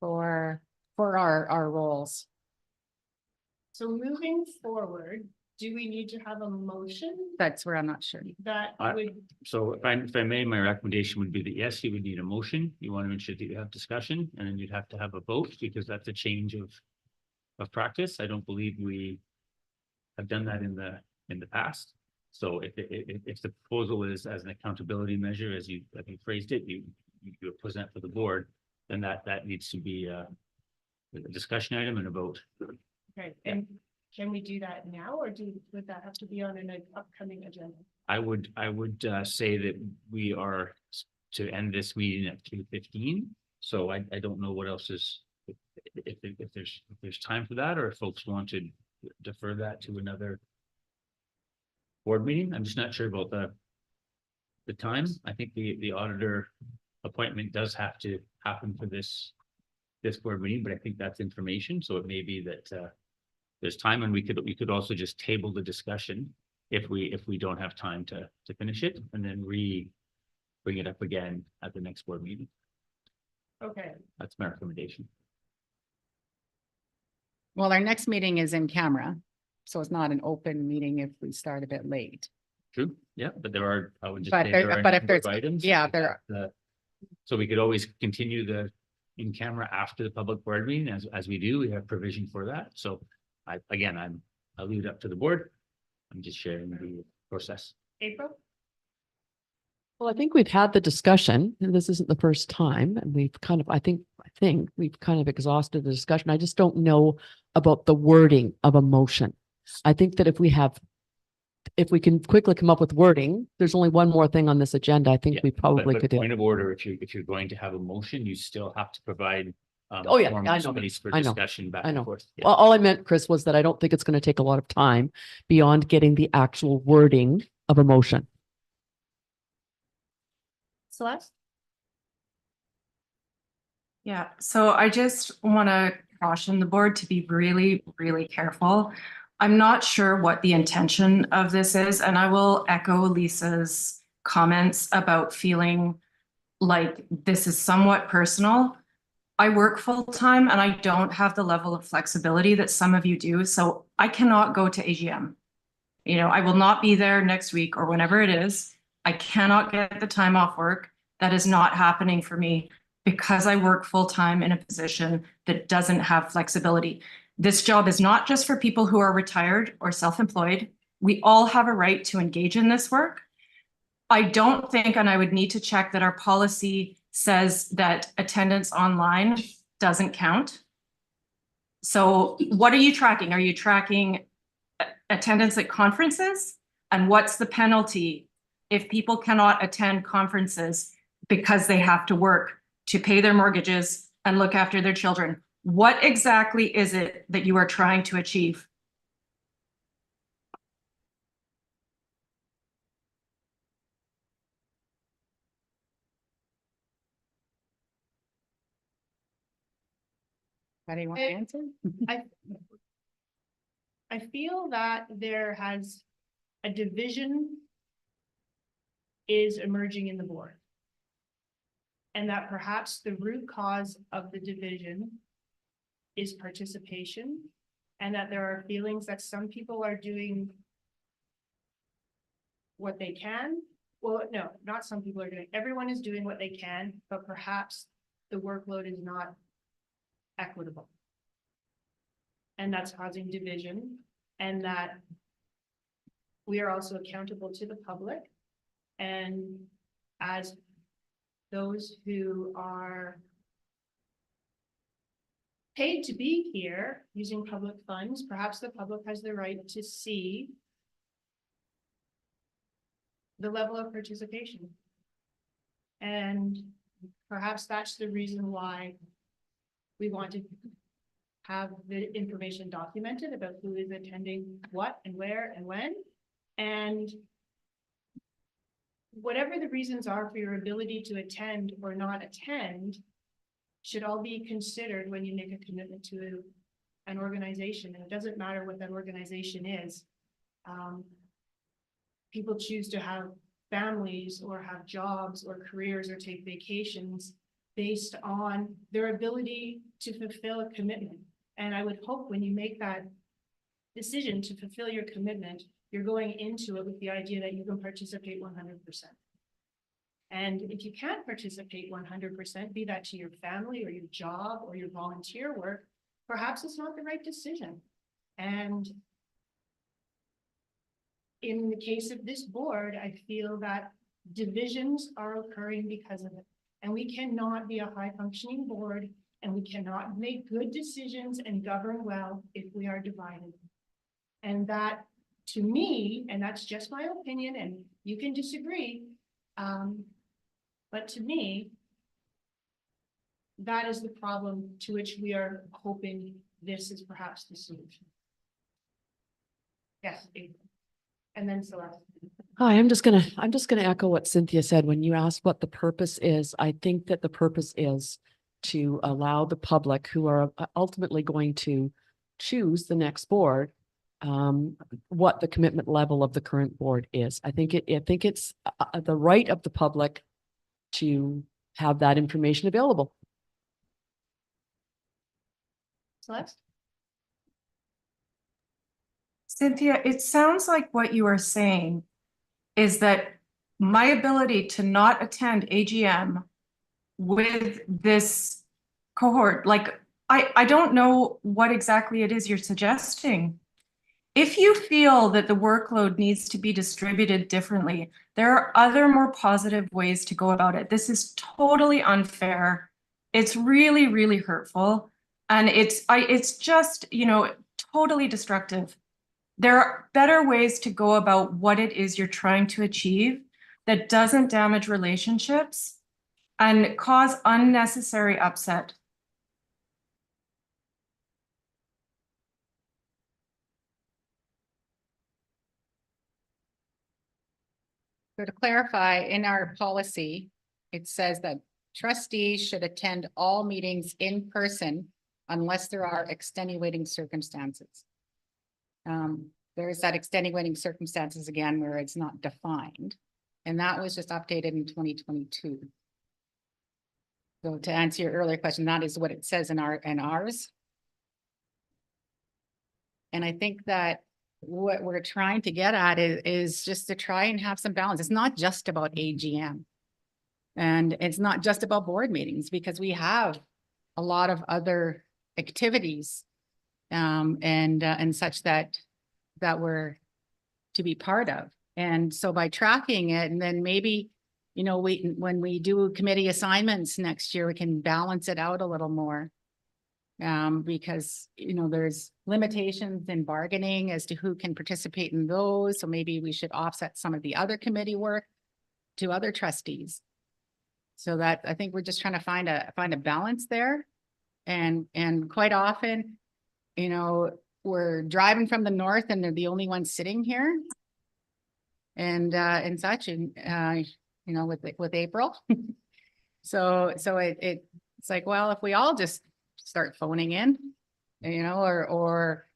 S9: for our roles.
S1: So moving forward, do we need to have a motion
S9: That's where I'm not sure.
S1: that
S5: I-
S1: would,
S5: So if I may, my recommendation would be that yes, you would need a motion. You want to ensure that you have discussion, and then you'd have to have a vote because that's a change of practice. I don't believe we have done that in the past. So if the proposal is as an accountability measure, as you, I think phrased it, you present for the board, then that needs to be a discussion item and a vote.
S1: Okay, and can we do that now, or would that have to be on an upcoming agenda?
S5: I would say that we are to end this meeting at 2:15. So I don't know what else is, if there's time for that, or if folks want to defer that to another board meeting. I'm just not sure about the time. I think the auditor appointment does have to happen for this board meeting, but I think that's information. So it may be that there's time, and we could also just table the discussion if we don't have time to finish it, and then bring it up again at the next board meeting.
S1: Okay,
S5: That's my recommendation.
S9: Well, our next meeting is in camera, so it's not an open meeting if we start a bit late.
S5: True, yeah, but there are, I would just
S9: But
S5: say
S9: there-
S5: there are a
S9: but if
S5: number of
S9: there's-
S5: items.
S9: yeah,
S5: like
S9: there
S5: that, so we could always continue the in camera after the public board meeting, as we do, we have provision for that. So I'll leave it up to the board. I'm just sharing the process.
S1: April?
S10: Well, I think we've had the discussion, and this isn't the first time, and we've kind of, I think we've kind of exhausted the discussion. I just don't know about the wording of a motion. I think that if we can quickly come up with wording, there's only one more thing on this agenda. I think
S5: Yeah,
S10: we probably
S5: But
S10: could do.
S5: point of order, if you're going to have a motion, you still have to provide.
S10: Oh, yeah,
S5: formal
S10: I know.
S5: space for
S10: I know.
S5: discussion back
S10: I
S5: and
S10: know.
S5: forth. Yeah.
S10: Well, all I meant, Chris, was that I don't think it's going to take a lot of time beyond getting the actual wording of a motion.
S1: Celeste?
S11: Yeah, so I just want to caution the board to be really, really careful. I'm not sure what the intention of this is, and I will echo Lisa's comments about feeling like this is somewhat personal. I work full-time and I don't have the level of flexibility that some of you do, so I cannot go to AGM. You know, I will not be there next week or whenever it is. I cannot get the time off work. That is not happening for me because I work full-time in a position that doesn't have flexibility. This job is not just for people who are retired or self-employed. We all have a right to engage in this work. I don't think, and I would need to check that our policy says that attendance online doesn't count. So what are you tracking? Are you tracking attendance at conferences? And what's the penalty if people cannot attend conferences because they have to work to pay their mortgages and look after their children? What exactly is it that you are trying to achieve?
S9: How do you want to answer?
S1: I feel that there has a division is emerging in the board. And that perhaps the root cause of the division is participation, and that there are feelings that some people are doing what they can. Well, no, not some people are doing, everyone is doing what they can, but perhaps the workload is not equitable. And that's causing division, and that we are also accountable to the public. And as those who are paid to be here using public funds, perhaps the public has the right to see the level of participation. And perhaps that's the reason why we want to have the information documented about who is attending what and where and when. And whatever the reasons are for your ability to attend or not attend should all be considered when you make a commitment to an organization. And it doesn't matter what that organization is. People choose to have families or have jobs or careers or take vacations based on their ability to fulfill a commitment. And I would hope when you make that decision to fulfill your commitment, you're going into it with the idea that you can participate 100%. And if you can't participate 100%, be that to your family or your job or your volunteer work, perhaps it's not the right decision. And in the case of this board, I feel that divisions are occurring because of it. And we cannot be a high functioning board, and we cannot make good decisions and govern well if we are divided. And that, to me, and that's just my opinion, and you can disagree, but to me, that is the problem to which we are hoping this is perhaps the solution. Yes, April. And then Celeste.
S10: Hi, I'm just gonna echo what Cynthia said. When you asked what the purpose is, I think that the purpose is to allow the public who are ultimately going to choose the next board, what the commitment level of the current board is. I think it's the right of the public to have that information available.
S1: Celeste?
S11: Cynthia, it sounds like what you are saying is that my ability to not attend AGM with this cohort, like, I don't know what exactly it is you're suggesting. If you feel that the workload needs to be distributed differently, there are other more positive ways to go about it. This is totally unfair. It's really, really hurtful. And it's just, you know, totally destructive. There are better ways to go about what it is you're trying to achieve that doesn't damage relationships and cause unnecessary upset.
S9: So to clarify, in our policy, it says that trustees should attend all meetings in person unless there are extenuating circumstances. There is that extenuating circumstances again where it's not defined, and that was just updated in 2022. So to answer your earlier question, that is what it says in ours. And I think that what we're trying to get at is just to try and have some balance. It's not just about AGM. And it's not just about board meetings, because we have a lot of other activities and such that we're to be part of. And so by tracking it, and then maybe, you know, when we do committee assignments next year, we can balance it out a little more. Because, you know, there's limitations in bargaining as to who can participate in those. So maybe we should offset some of the other committee work to other trustees. So that I think we're just trying to find a balance there. And quite often, you know, we're driving from the north and they're the only ones sitting here. And such, and you know, with April. So it's like, well, if we all just start phoning in, you know, or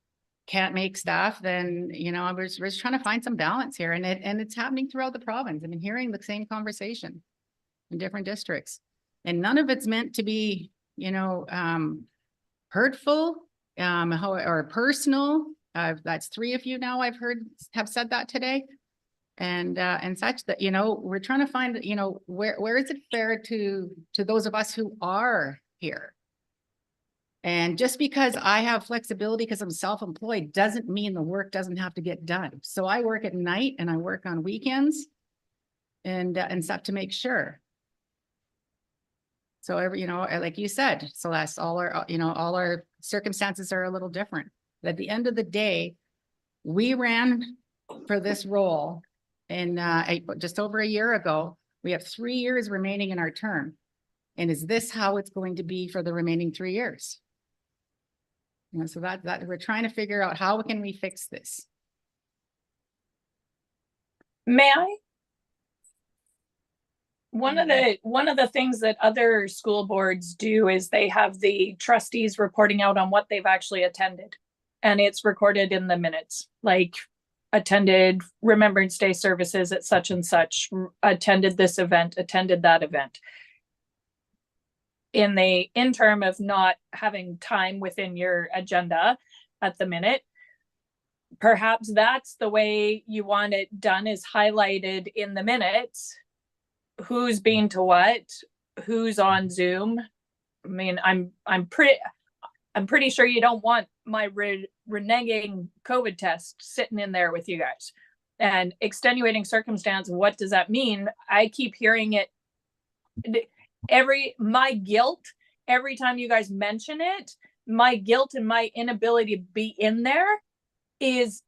S9: can't make stuff, then, you know, we're just trying to find some balance here, and it's happening throughout the province. I've been hearing the same conversation in different districts, and none of it's meant to be, you know, hurtful, or personal. That's 3 of you now I've heard have said that today. And such that, you know, we're trying to find, you know, where is it fair to those of us who are here? And just because I have flexibility because I'm self-employed doesn't mean the work doesn't have to get done. So I work at night and I work on weekends and stuff to make sure. So you know, like you said, Celeste, all our circumstances are a little different. But at the end of the day, we ran for this role in just over a year ago. We have 3 years remaining in our term. And is this how it's going to be for the remaining 3 years? You know, so that we're trying to figure out how can we fix this.
S7: May I? One of the things that other school boards do is they have the trustees reporting out on what they've actually attended. And it's recorded in the minutes, like attended Remembrance Day services at such and such, attended this event, attended that event. In the interim of not having time within your agenda at the minute, perhaps that's the way you want it done, is highlighted in the minutes. Who's been to what, who's on Zoom. I mean, I'm pretty sure you don't want my reneging COVID test sitting in there with you guys. And extenuating circumstance, what does that mean? I keep hearing it my guilt, every time you guys mention it, my guilt and my inability to be in there is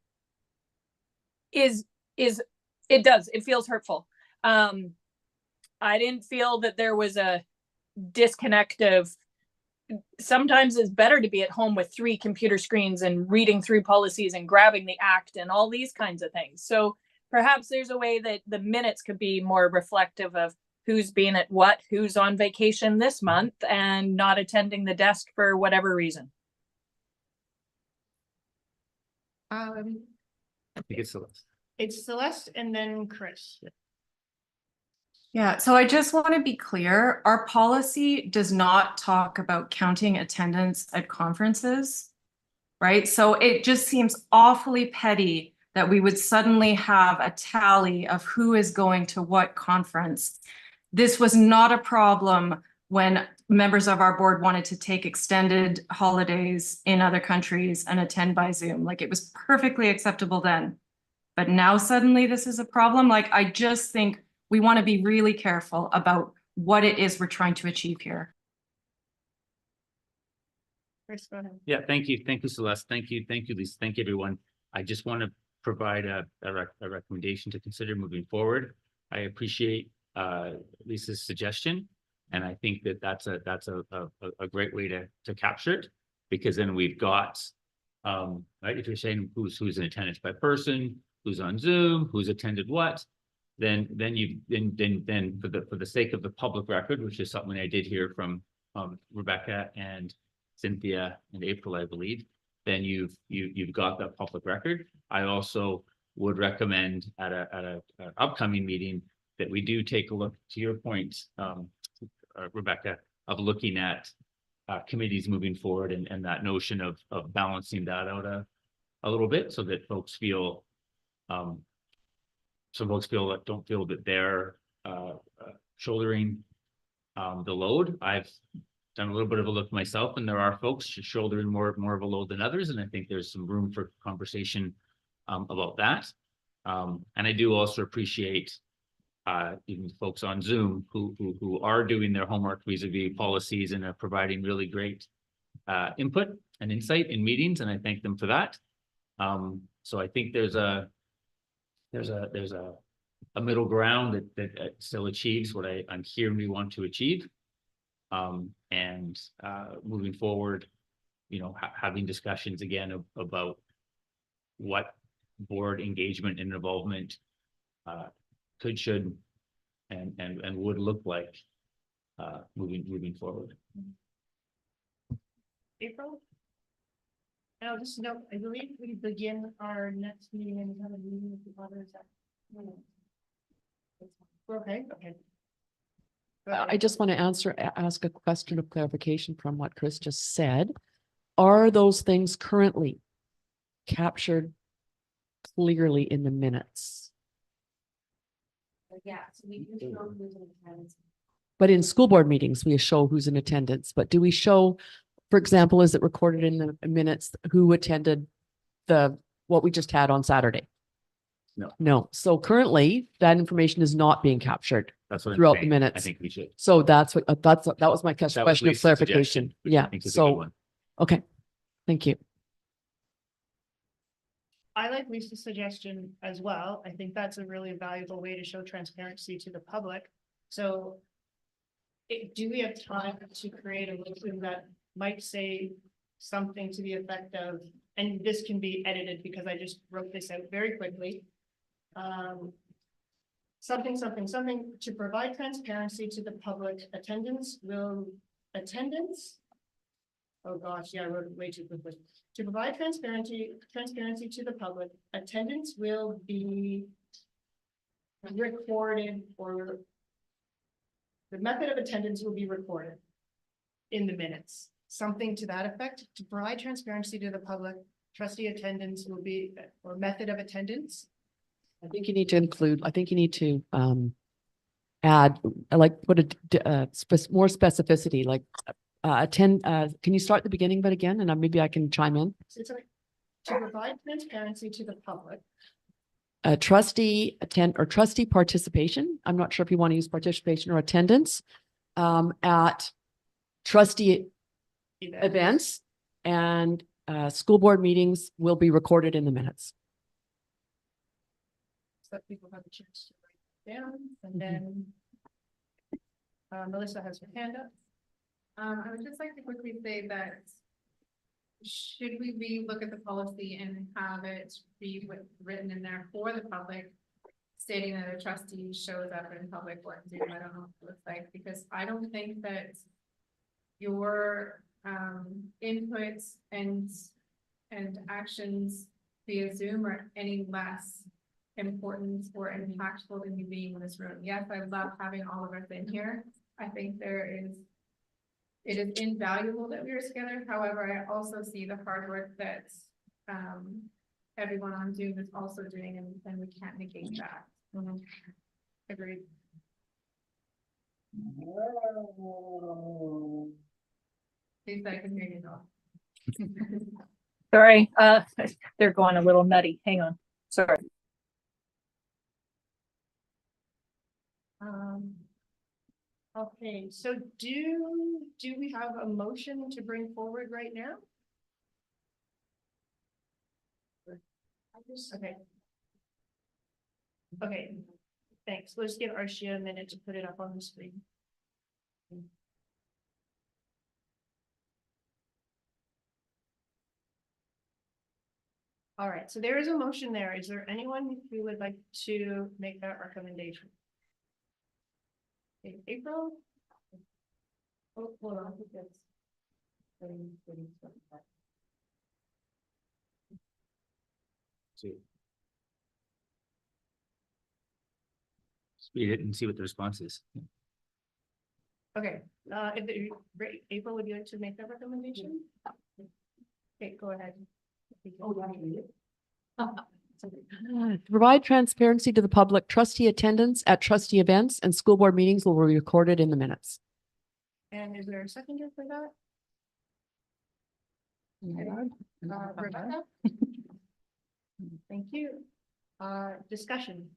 S7: it feels hurtful. I didn't feel that there was a disconnect of, sometimes it's better to be at home with 3 computer screens and reading through policies and grabbing the act and all these kinds of things. So perhaps there's a way that the minutes could be more reflective of who's been at what, who's on vacation this month and not attending the desk for whatever reason.
S5: I think it's Celeste.
S1: It's Celeste and then Chris.
S11: Yeah, so I just want to be clear, our policy does not talk about counting attendance at conferences, right? So it just seems awfully petty that we would suddenly have a tally of who is going to what conference. This was not a problem when members of our board wanted to take extended holidays in other countries and attend by Zoom. Like, it was perfectly acceptable then. But now suddenly this is a problem. Like, I just think we want to be really careful about what it is we're trying to achieve here.
S1: Chris, go ahead.
S5: Yeah, thank you. Thank you, Celeste. Thank you, Lisa. Thank you, everyone. I just want to provide a recommendation to consider moving forward. I appreciate Lisa's suggestion. And I think that that's a great way to capture it, because then we've got, right, if you're saying who's in attendance by person, who's on Zoom, who's attended what, then for the sake of the public record, which is something I did hear from Rebecca and Cynthia and April, I believe, then you've got that public record. I also would recommend at a upcoming meeting that we do take a look, to your point, Rebecca, of looking at committees moving forward and that notion of balancing that out a little bit, so that folks feel that don't feel that they're shouldering the load. I've done a little bit of a look myself, and there are folks shouldering more of a load than others, and I think there's some room for conversation about that. And I do also appreciate even folks on Zoom who are doing their homework vis-a-vis policies and are providing really great input and insight in meetings, and I thank them for that. So I think there's a middle ground that still achieves what I'm hearing we want to achieve. And moving forward, having discussions again about what board engagement and involvement should and would look like moving forward.
S1: April? And I'll just note, I believe we begin our next meeting and have a meeting with the others. Okay. Go ahead.
S10: I just want to ask a question of clarification from what Chris just said. Are those things currently captured clearly in the minutes?
S8: Yeah, so we do show who's in attendance.
S10: But in school board meetings, we show who's in attendance, but do we show, for example, is it recorded in the minutes who attended what we just had on Saturday?
S5: No.
S10: No. So currently that information is not being captured
S5: That's what I'm
S10: throughout the
S5: saying.
S10: minutes.
S5: I think we should.
S10: So that was my
S5: That was
S10: question of
S5: Lisa's
S10: clarification.
S5: suggestion, which I
S10: Yeah.
S5: think is a good
S10: So,
S5: one.
S10: okay. Thank you.
S1: I like Lisa's suggestion as well. I think that's a really valuable way to show transparency to the public. So do we have time to create a motion that might say something to the effect of, and this can be edited because I just wrote this out very quickly. Something to provide transparency to the public. Attendance. Oh gosh, yeah, I wrote it way too quickly. To provide transparency to the public, attendance will be recorded, or the method of attendance will be recorded in the minutes. Something to that effect, to provide transparency to the public, trustee attendance will be, or method of attendance.
S10: I think you need to add, like, put more specificity, like can you start the beginning bit again, and maybe I can chime in?
S1: To provide transparency to the public,
S10: trustee participation. I'm not sure if you want to use participation or attendance at trustee events, and school board meetings will be recorded in the minutes.
S1: So that people have a chance to write it down, and then Melissa has her hand up.
S3: I would just like to quickly say that should we relook at the policy and have it be written in there for the public, stating that a trustee shows up in public what Zoom, I don't know what it looks like, because I don't think that your inputs and actions via Zoom are any less important or impactful than you being in this room. Yes, I love having all of us in here. I think it is invaluable that we are together. However, I also see the hard work that everyone on Zoom is also doing, and we can't negate that. Agreed. Please, I can hear you though.
S7: Sorry, they're going a little nutty. Hang on. Sorry.
S1: Okay, so do we have a motion to bring forward right now? Okay. Okay, thanks. Let's give Arshia a minute to put it up on the screen. All right, so there is a motion there. Is there anyone who would like to make that recommendation? Okay, April? Oh, hold on, I think that's.
S5: Read it and see what the response is.
S1: Okay, April, would you like to make that recommendation? Okay, go ahead. Oh, you want me to read it?
S10: To provide transparency to the public, trustee attendance at trustee events and school board meetings will be recorded in the minutes.
S1: And is there a seconder for that? Rebecca? Thank you. Discussion.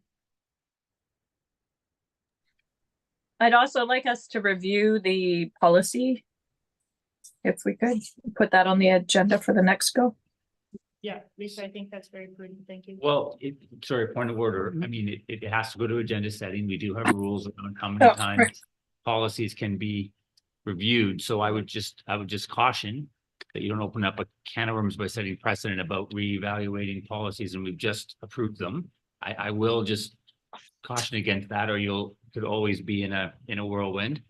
S7: I'd also like us to review the policy. If we could put that on the agenda for the next go.
S1: Yeah, Lisa, I think that's very prudent. Thank you.
S5: Well, sorry, point of order. I mean, it has to go to agenda setting. We do have rules on how many times policies can be reviewed. So I would just caution that you don't open up a can of worms by setting precedent about reevaluating policies, and we've just approved them. I will just caution against that, or could always be in a whirlwind.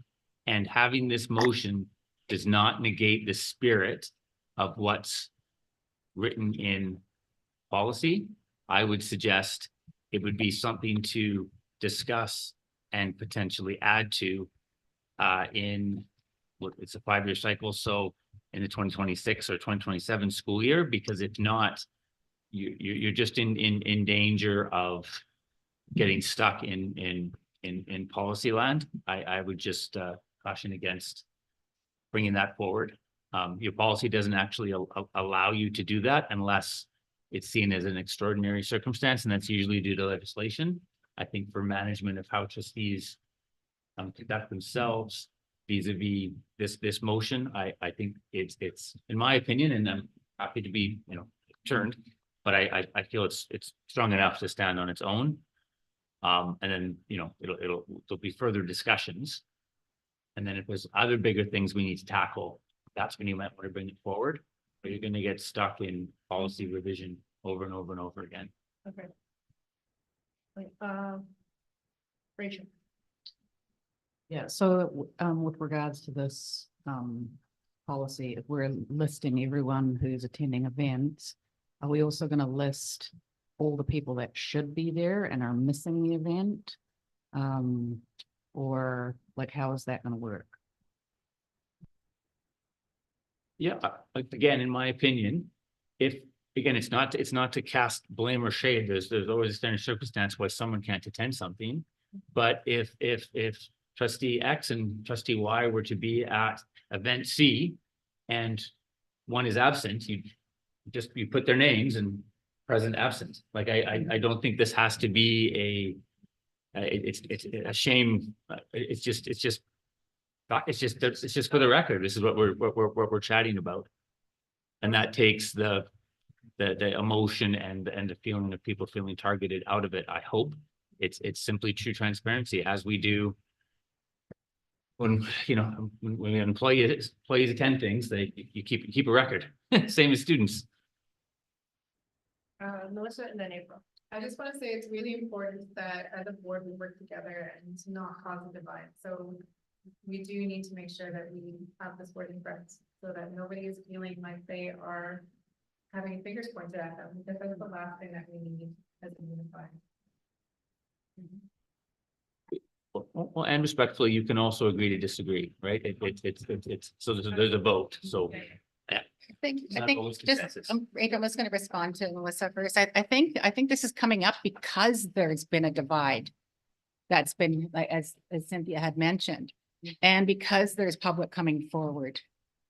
S5: And having this motion does not negate the spirit of what's written in policy. I would suggest it would be something to discuss and potentially add to in what it's a 5-year cycle. So in the 2026 or 2027 school year, because if not, you're just in danger of getting stuck in policy land. I would just caution against bringing that forward. Your policy doesn't actually allow you to do that unless it's seen as an extraordinary circumstance, and that's usually due to legislation. I think for management of how trustees conduct themselves vis-a-vis this motion, I think it's in my opinion, and I'm happy to be turned, but I feel it's strong enough to stand on its own. And then there'll be further discussions, and then if there's other bigger things we need to tackle, that's when you might want to bring it forward, or you're going to get stuck in policy revision over and over and over again.
S1: Okay. Rachel.
S2: Yeah, so with regards to this policy, if we're listing everyone who's attending events, are we also going to list all the people that should be there and are missing the event? Or like, how is that going to work?
S5: Yeah, again, in my opinion, it's not to cast blame or shade. There's always a standard circumstance why someone can't attend something. But if trustee X and trustee Y were to be at event C and one is absent, you put their names and present absent. Like, I don't think this has to be it's a shame. It's just for the record. This is what we're chatting about. And that takes the emotion and the feeling of people feeling targeted out of it. I hope it's simply true transparency, as we do when, you know, when employees attend things, you keep a record, same as students.
S1: Melissa and then April.
S3: I just want to say it's really important that as a board, we work together and to not cause a divide. So we do need to make sure that we have this word in front so that nobody is feeling like they are having fingers pointed at them, because that's the last thing that we need as a unified.
S5: Well, and respectfully, you can also agree to disagree, right? It's so there's a vote, so.
S9: I
S5: Not
S9: think
S5: always
S9: just,
S5: consensus.
S9: Rachel, I'm just going to respond to Melissa first. I think this is coming up because there's been a divide. That's been, like, as Cynthia had mentioned, and because there's public coming forward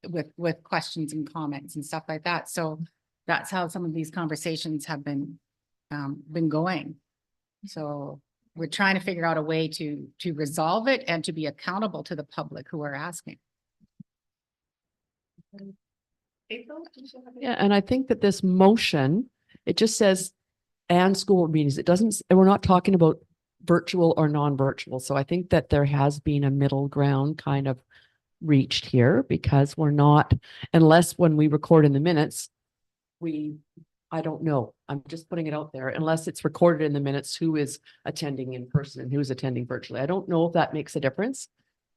S9: with questions and comments and stuff like that. So that's how some of these conversations have been going. So we're trying to figure out a way to resolve it and to be accountable to the public who are asking.
S1: April? did you have any-
S10: Yeah, and I think that this motion, it just says and school meetings. It doesn't, and we're not talking about virtual or non-virtual. So I think that there has been a middle ground kind of reached here, because we're not, unless when we record in the minutes, I don't know. I'm just putting it out there, unless it's recorded in the minutes who is attending in person and who's attending virtually. I don't know if that makes a difference,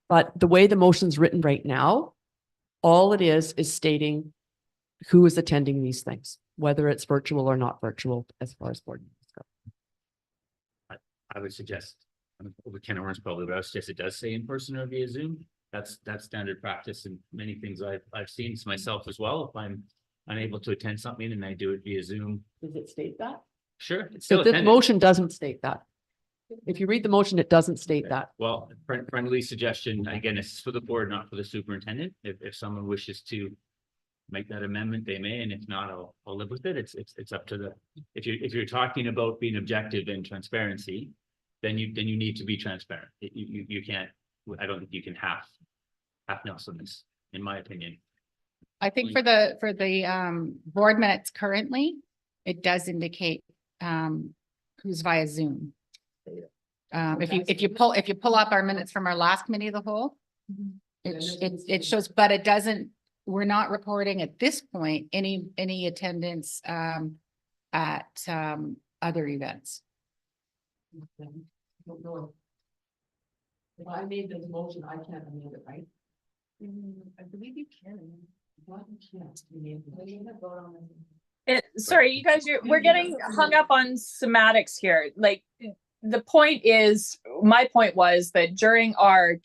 S10: but the way the motion's written right now, all it is stating who is attending these things, whether it's virtual or not virtual, as far as board meetings go.
S5: I would suggest, we can orange probably, but I would suggest it does say in person or via Zoom. That's standard practice in many things I've seen myself as well. If I'm unable to attend something and I do it via Zoom,
S10: Does it state that?
S5: sure, it's still
S10: So the
S5: attended.
S10: motion doesn't state that. If you read the motion, it doesn't state that.
S5: Well, friendly suggestion, again, it's for the board, not for the superintendent. If someone wishes to make that amendment, they may, and if not, I'll live with it. It's up to if you're talking about being objective and transparency, then you need to be transparent. You can't, I don't think you can half Nelson this, in my opinion.
S9: I think for the board minutes currently, it does indicate who's via Zoom. If you pull up our minutes from our last committee of the whole, it shows, but it doesn't, we're not reporting at this point any attendance at other events.
S2: If I made this motion, I can't amend it, right?
S1: I believe you can.
S7: Sorry, you guys, we're getting hung up on semantics here. Like, the point is, my point was that during our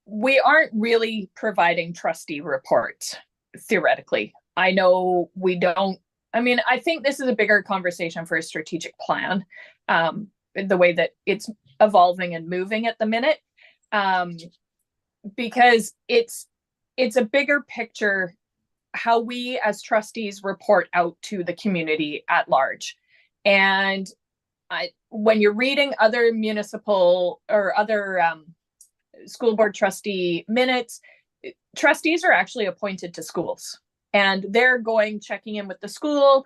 S7: we aren't really providing trustee reports, theoretically. I know we don't, I mean, I think this is a bigger conversation for a strategic plan, the way that it's evolving and moving at the minute. Because it's a bigger picture, how we as trustees report out to the community at large. And when you're reading other municipal or other school board trustee minutes, trustees are actually appointed to schools, and they're checking in with the school.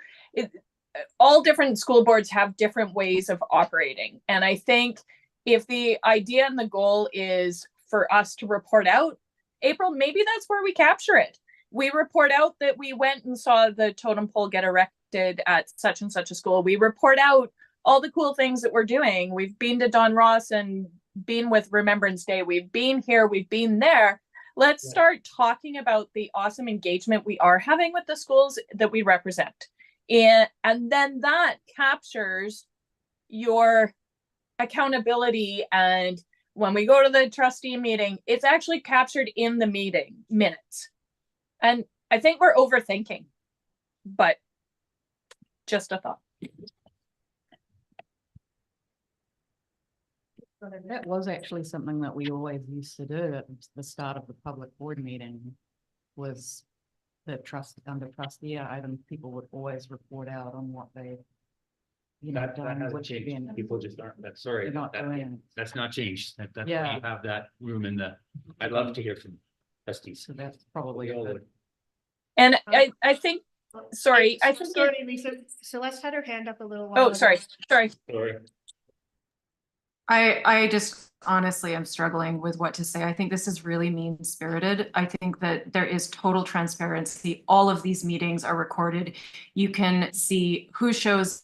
S7: All different school boards have different ways of operating. And I think if the idea and the goal is for us to report out, April, maybe that's where we capture it. We report out that we went and saw the totem pole get erected at such and such a school. We report out all the cool things that we're doing. We've been to Don Ross and been with Remembrance Day. We've been here, we've been there. Let's start talking about the awesome engagement we are having with the schools that we represent. And then that captures your accountability. And when we go to the trustee meeting, it's actually captured in the meeting minutes. And I think we're overthinking, but just a thought.
S2: That was actually something that we always used to do at the start of the public board meeting, was the trust, under trustee item, people would always report out on what they. You know,
S5: That
S2: done
S5: hasn't
S2: with the
S5: changed.
S2: event.
S5: People just aren't, that's sorry.
S2: They're not
S5: that-
S2: doing it.
S5: That's not changed. That's why
S2: Yeah.
S5: you have that room in the, I'd love to hear from trustees.
S2: So that's probably
S5: We all
S2: a
S5: would.
S7: And I think, sorry, I think,
S1: Sorry, Lisa, Celeste had her hand up a little while.
S7: oh,
S1: ago.
S7: sorry.
S5: Sorry.
S11: I just honestly am struggling with what to say. I think this is really mean spirited. I think that there is total transparency. All of these meetings are recorded. You can see who shows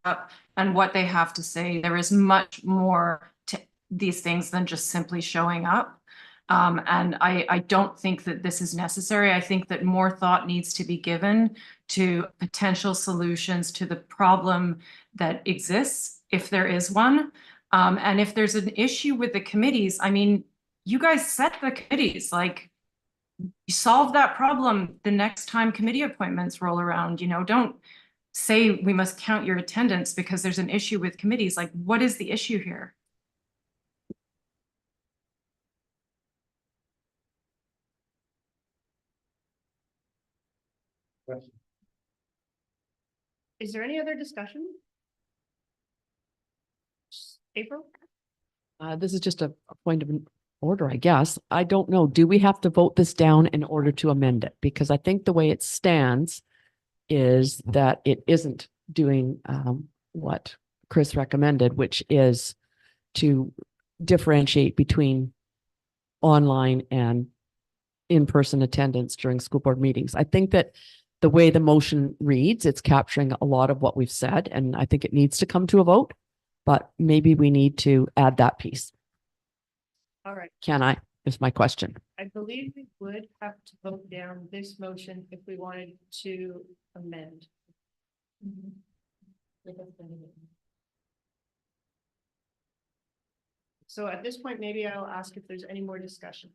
S11: up and what they have to say. There is much more to these things than just simply showing up. And I don't think that this is necessary. I think that more thought needs to be given to potential solutions to the problem that exists, if there is one. And if there's an issue with the committees, I mean, you guys set the committees, like, you solve that problem the next time committee appointments roll around, you know, don't say we must count your attendance because there's an issue with committees. Like, what is the issue here?
S1: Is there any other discussion? April?
S10: This is just a point of order, I guess. I don't know. Do we have to vote this down in order to amend it? Because I think the way it stands is that it isn't doing what Chris recommended, which is to differentiate between online and in-person attendance during school board meetings. I think that the way the motion reads, it's capturing a lot of what we've said, and I think it needs to come to a vote, but maybe we need to add that piece.
S1: All right,
S10: Can I, is my question.
S1: I believe we would have to vote down this motion if we wanted to amend. So at this point, maybe I'll ask if there's any more discussion.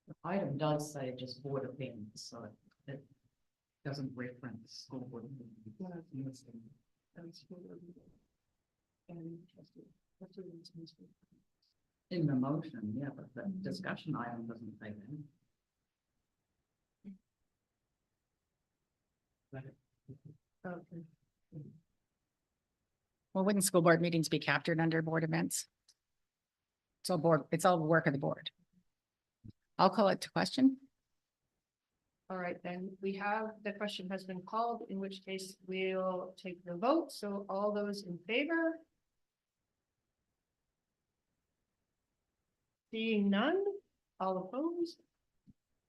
S2: The item does say just board opinions, so it doesn't reference school board. In the motion, yeah, but the discussion item doesn't say that.
S1: Okay.
S9: Well, wouldn't school board meetings be captured under board events? It's all work of the board. I'll call it to question.
S1: All right, then we have, the question has been called, in which case we'll take the vote. So all those in favor? Seeing none, all opposed?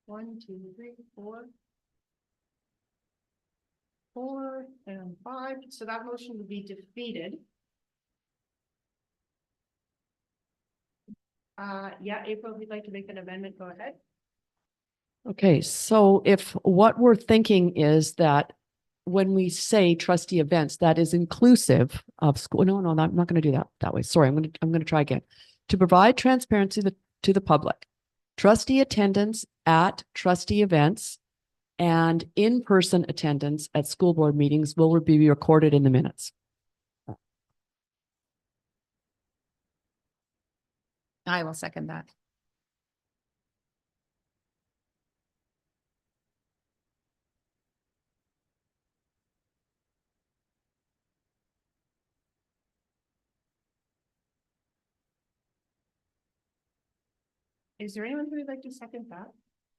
S1: 1, 2, 3, 4. 4 and 5, so that motion would be defeated. Yeah, April, if you'd like to make an amendment, go ahead.
S10: Okay, so if what we're thinking is that when we say trustee events, that is inclusive of school, no, I'm not going to do that way. Sorry, I'm going to try again. To provide transparency to the public, trustee attendance at trustee events and in-person attendance at school board meetings will be recorded in the minutes.
S9: I will second that.
S1: Is there anyone who would like to second that?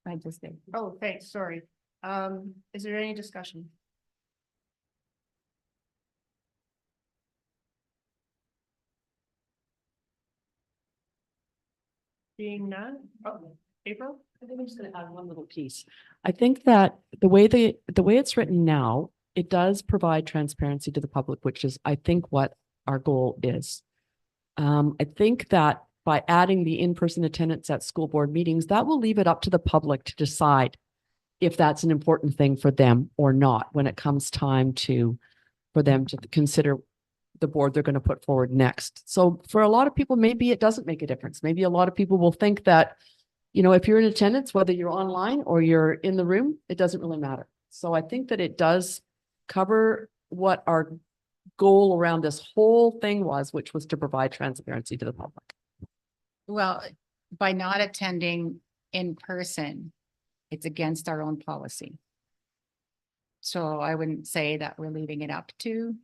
S9: I just did.
S1: Oh, thanks, sorry. Is there any discussion? Being none, oh, April?
S2: I think I'm just gonna add one little piece.
S10: I think that the way it's written now, it does provide transparency to the public, which is, I think, what our goal is. I think that by adding the in-person attendance at school board meetings, that will leave it up to the public to decide if that's an important thing for them or not when it comes time for them to consider the board they're going to put forward next. So for a lot of people, maybe it doesn't make a difference. Maybe a lot of people will think that, you know, if you're in attendance, whether you're online or you're in the room, it doesn't really matter. So I think that it does cover what our goal around this whole thing was, which was to provide transparency to the public.
S9: Well, by not attending in person, It's against our own policy. So I wouldn't say that we're leaving it up to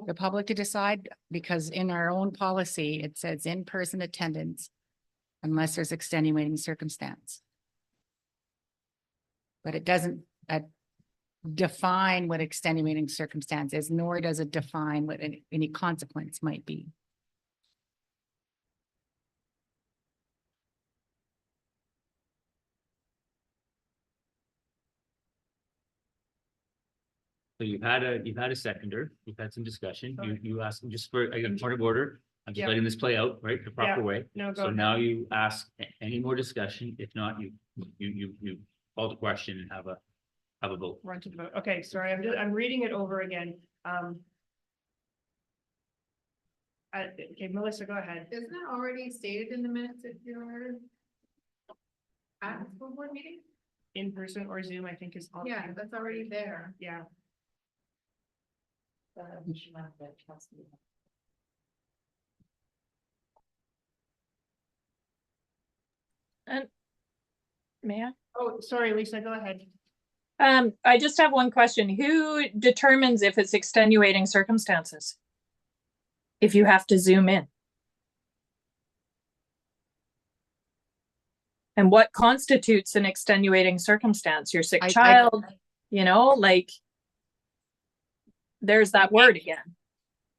S9: the public to decide, because in our own policy, it says in-person attendance unless there's extenuating circumstance. But it doesn't define what extenuating circumstance is, nor does it define what any consequence might be.
S5: So you've had a seconder, you've had some discussion, you asked them just for, I got point of order. I'm just
S1: Yeah.
S5: letting this play out, right, the proper
S1: Yeah.
S5: way.
S1: No,
S5: So
S1: go.
S5: now you ask any more discussion, if not, you call the question and have a vote.
S1: Run to the vote. Okay, sorry, I'm reading it over again. Okay, Melissa, go ahead.
S3: Isn't it already stated in the minutes if you're at a school board meeting?
S1: In person or Zoom, I think is. all-
S3: Yeah, that's already there.
S1: Yeah,
S7: May I?
S1: oh, sorry, Lisa, go ahead.
S7: I just have one question. Who determines if it's extenuating circumstances? If you have to zoom in? And what constitutes an extenuating circumstance? Your sick
S9: I-
S7: child, you know, like. There's that word again.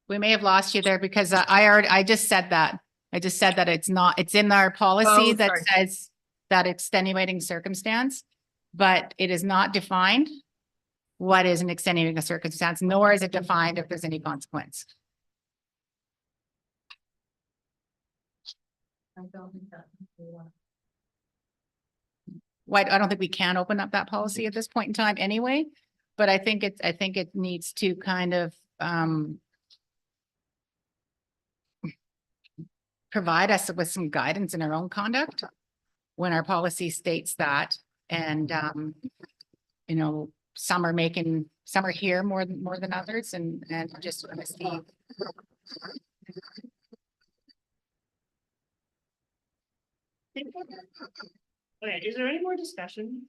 S9: We may have lost you there because I just said that. I just said that it's in our policy
S7: Oh,
S9: that
S7: sorry.
S9: says that extenuating circumstance, but it is not defined what is an extenuating circumstance, nor is it defined if there's any consequence.
S3: I don't think that.
S9: I don't think we can open up that policy at this point in time anyway, but I think it needs to kind of, provide us with some guidance in our own conduct when our policy states that. And, you know, some are here more than others and just want to see.
S1: Okay, is there any more discussion?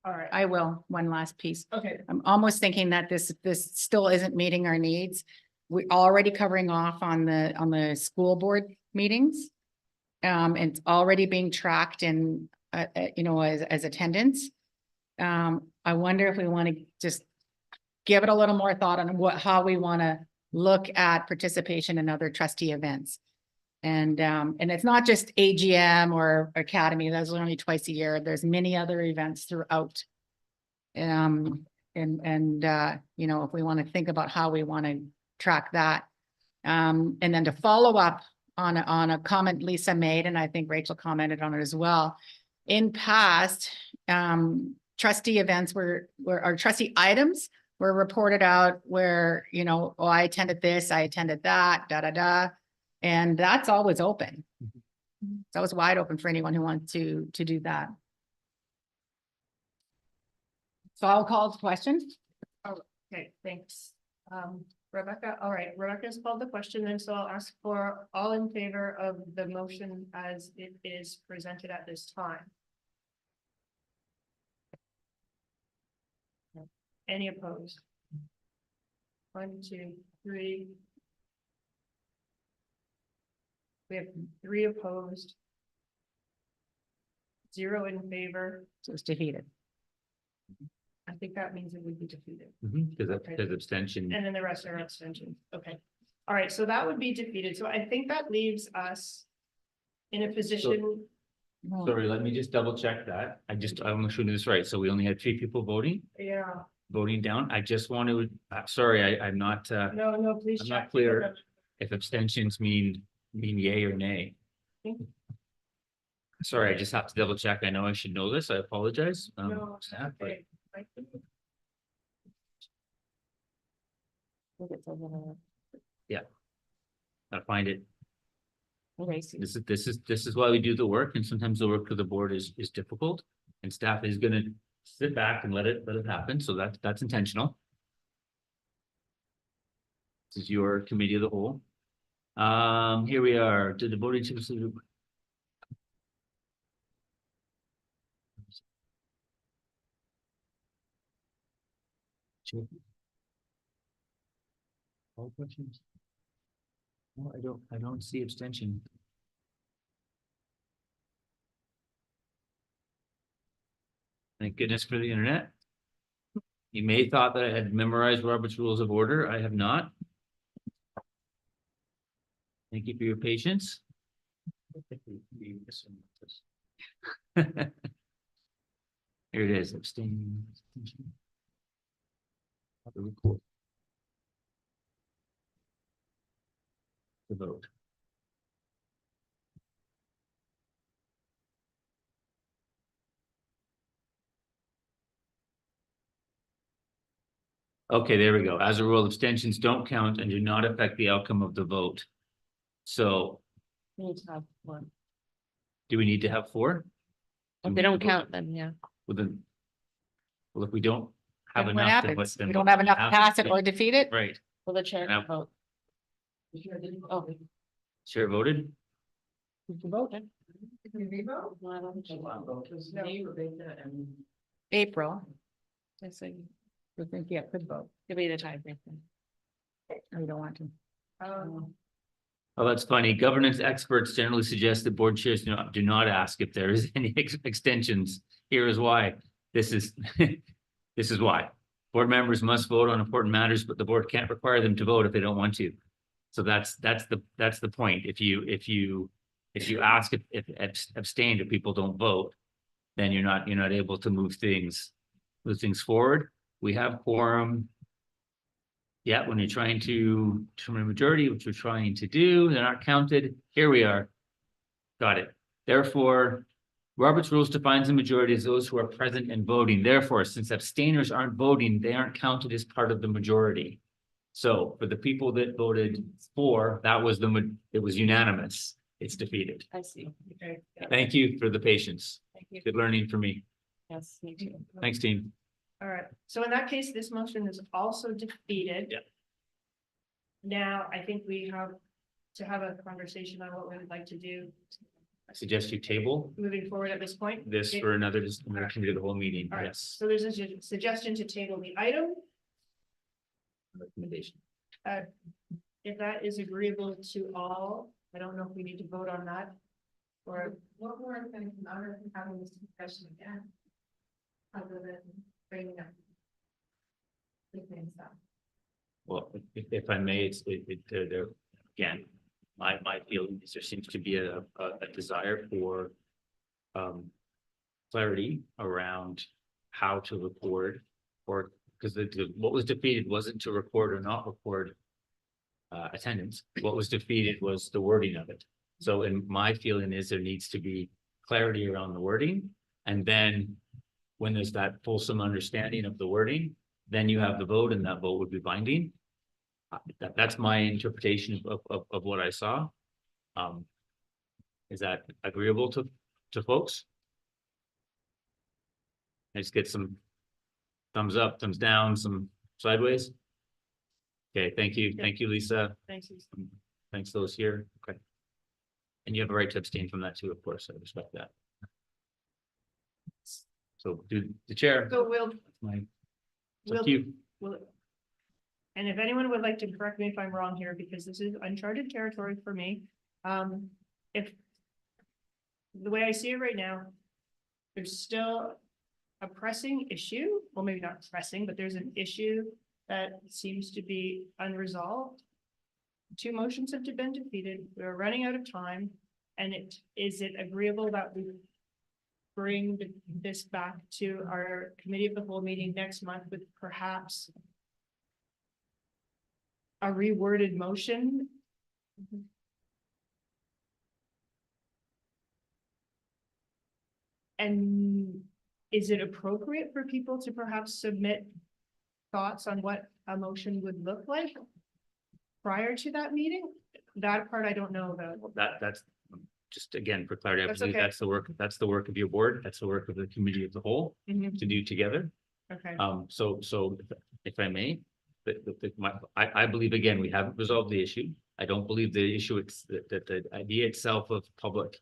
S1: All right,
S9: I will, one last piece.
S1: okay,
S9: I'm almost thinking that this still isn't meeting our needs. We're already covering off on the school board meetings. It's already being tracked in, you know, as attendance. I wonder if we want to just give it a little more thought on how we want to look at participation in other trustee events. And it's not just AGM or Academy, those are only twice a year. There's many other events throughout. You know, if we want to think about how we want to track that. And then to follow up on a comment Lisa made, and I think Rachel commented on it as well. In past, trustee events our trustee items were reported out where, you know, oh, I attended this, I attended that, and that's always open. It's always wide open for anyone who wants to do that. So I'll call the question.
S1: okay, thanks. Rebecca, all right, Rebecca's called the question, and so I'll ask for all in favor of the motion as it is presented at this time. Any opposed? 1, 2, 3. We have 3 opposed. 0 in favor.
S9: So it's defeated.
S1: I think that means it would be defeated.
S5: Because
S1: Okay.
S5: there's abstention.
S1: And then the rest are abstentions. Okay. All right, so that would be defeated. So I think that leaves us in a position.
S5: Sorry, let me just double check that. I'm showing this right. So we only had 3 people voting down. I just want to, sorry, I'm not,
S1: No, please.
S5: I'm not
S1: check.
S5: clear. If abstentions mean yay or nay. Sorry, I just have to double check. I know I should know this. I apologize.
S1: No,
S5: Staff, but
S1: okay.
S5: gotta find it.
S1: Okay.
S5: This is why we do the work, and sometimes the work of the board is difficult, and staff is gonna sit back and let it happen, so that's intentional. This is your committee of the whole. Here we are, did the voting All questions? No, I don't see abstention. Thank goodness for the internet. You may have thought that I had memorized Robert's Rules of Order. I have not. Thank you for your patience. Here it is, abstaining. The report. The vote. Okay, there we go. As a rule, abstentions don't count and do not affect the outcome of the vote. So
S4: Need to have one.
S5: do we need to have 4?
S4: If they don't count, then yeah.
S5: Well, then, well, if we don't have
S9: Then what
S5: enough, then what?
S9: happens?
S5: then
S9: We don't
S5: what
S9: have enough to
S5: happens?
S9: pass it or defeat it?
S5: Right,
S4: Will the chair
S5: Yeah.
S4: vote? Oh,
S5: chair voted.
S4: you voted.
S9: April,
S4: I see.
S9: we think, yeah, could vote.
S4: Could be the tiebreaker.
S9: Or you don't want to.
S5: Oh, that's funny. Governance experts generally suggest that board chairs do not ask if there is any extensions. Here is why. This is, this is why. Board members must vote on important matters, but the board can't require them to vote if they don't want to. So that's the point. If you ask if abstain if people don't vote, then you're not able to move things forward. We have quorum. Yeah, when you're trying to determine a majority, which we're trying to do, they're not counted. Here we are. Got it. Therefore, Robert's Rules defines a majority as those who are present and voting. Therefore, since abstainers aren't voting, they aren't counted as part of the majority. So for the people that voted for, it was unanimous. It's defeated.
S4: I see. Okay.
S5: Thank you for the patience.
S4: Thank you.
S5: Good learning for me.
S4: Yes, me too.
S5: Thanks, team.
S1: All right, so in that case, this motion is also defeated.
S5: Yeah.
S1: Now, I think we have to have a conversation on what we would like to do
S5: I suggest you table
S1: moving forward at this point.
S5: this for another committee of the whole meeting.
S1: All right,
S5: Yes.
S1: so there's a suggestion to table the item.
S5: Recommendation.
S1: If that is agreeable to all, I don't know if we need to vote on that. Or,
S3: What more is going to come out of having this discussion again? Other than bringing up the same stuff.
S5: Well, if I may, there, again, my feeling is there seems to be a desire for clarity around how to record, or because what was defeated wasn't to record or not record attendance. What was defeated was the wording of it. So in my feeling is there needs to be clarity around the wording, and then when there's that fulsome understanding of the wording, then you have the vote, and that vote would be binding. That's my interpretation of what I saw. Is that agreeable to folks? I just get some thumbs up, thumbs down, some sideways. Okay, thank you. Thank you, Lisa.
S1: thanks, Lisa.
S5: Thanks those here. Okay. And you have a right to abstain from that too, of course. I respect that. So do the chair.
S1: So we'll,
S5: It's up to you.
S1: we'll. And if anyone would like to correct me if I'm wrong here, because this is uncharted territory for me, if. The way I see it right now, there's still a pressing issue, well, maybe not pressing, but there's an issue that seems to be unresolved. 2 motions have been defeated, we're running out of time, and is it agreeable that we bring this back to our committee of the whole meeting next month with perhaps a reworded motion? And is it appropriate for people to perhaps submit thoughts on what a motion would look like prior to that meeting? That part I don't know about.
S5: That's just again, for clarity, I
S1: That's
S5: believe
S1: okay.
S5: that's the work of your board. That's the work of the committee of the whole
S1: Mhm,
S5: to do together.
S1: okay,
S5: So if I may, I believe, again, we haven't resolved the issue. I don't believe the issue, that the idea itself of public,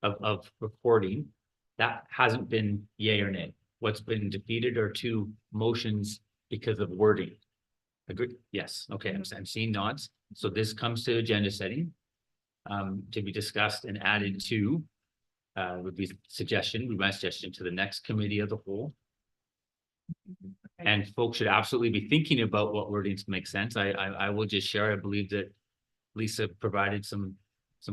S5: of recording, that hasn't been yay or nay. What's been defeated are 2 motions because of wording. Agree, yes, okay, I'm seeing nods, so this comes to agenda setting. To be discussed and added to. Would be my suggestion to the next committee of the whole. And folks should absolutely be thinking about what wordings make sense. I will just share, I believe that Lisa provided some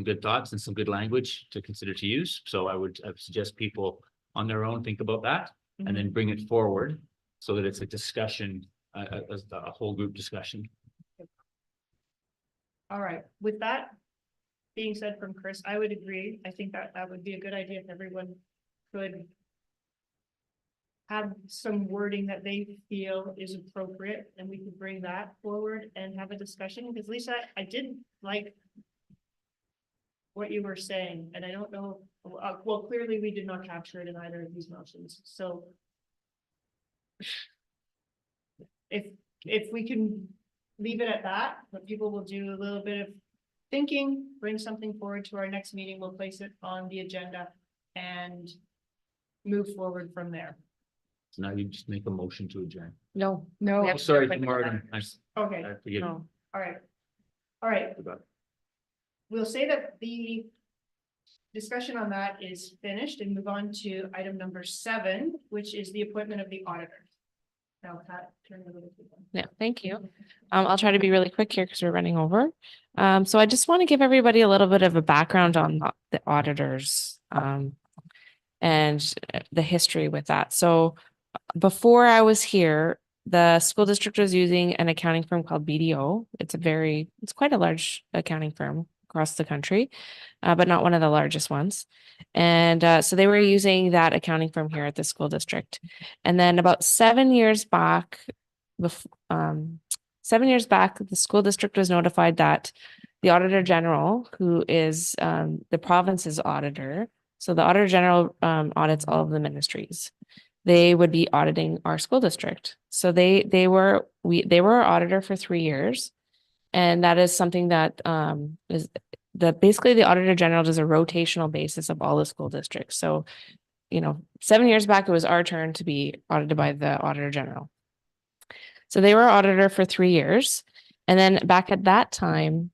S5: good thoughts and some good language to consider to use. So I would suggest people on their own think about that and then bring it forward so that it's a discussion, a whole group discussion.
S1: All right, with that being said from Chris, I would agree. I think that that would be a good idea if everyone could have some wording that they feel is appropriate, and we could bring that forward and have a discussion, because Lisa, I did like what you were saying, and I don't know, well, clearly we did not capture it in either of these motions, so if we can leave it at that, but people will do a little bit of thinking, bring something forward to our next meeting, we'll place it on the agenda and move forward from there.
S5: So now you just make a motion to adjourn.
S4: No.
S1: No.
S5: Oh, sorry, Martin.
S1: Okay,
S5: I forgive you.
S4: No.
S1: all right. All right, we'll say that the discussion on that is finished and move on to item number 7, which is the appointment of the auditor. Now, Pat, turn it over to you.
S4: Yeah, thank you. I'll try to be really quick here because we're running over. So I just want to give everybody a little bit of a background on the auditors, and the history with that. So before I was here, the school district was using an accounting firm called BDO. It's quite a large accounting firm across the country, but not one of the largest ones. And so they were using that accounting firm here at the school district. And then about 7 years back, 7 years back, the school district was notified that the Auditor General, who is the province's auditor, so the Auditor General audits all of the ministries. They would be auditing our school district. So they were our auditor for 3 years. And that is something that basically the Auditor General does a rotational basis of all the school districts. So, 7 years back, it was our turn to be audited by the Auditor General. So they were auditor for 3 years. And then back at that time,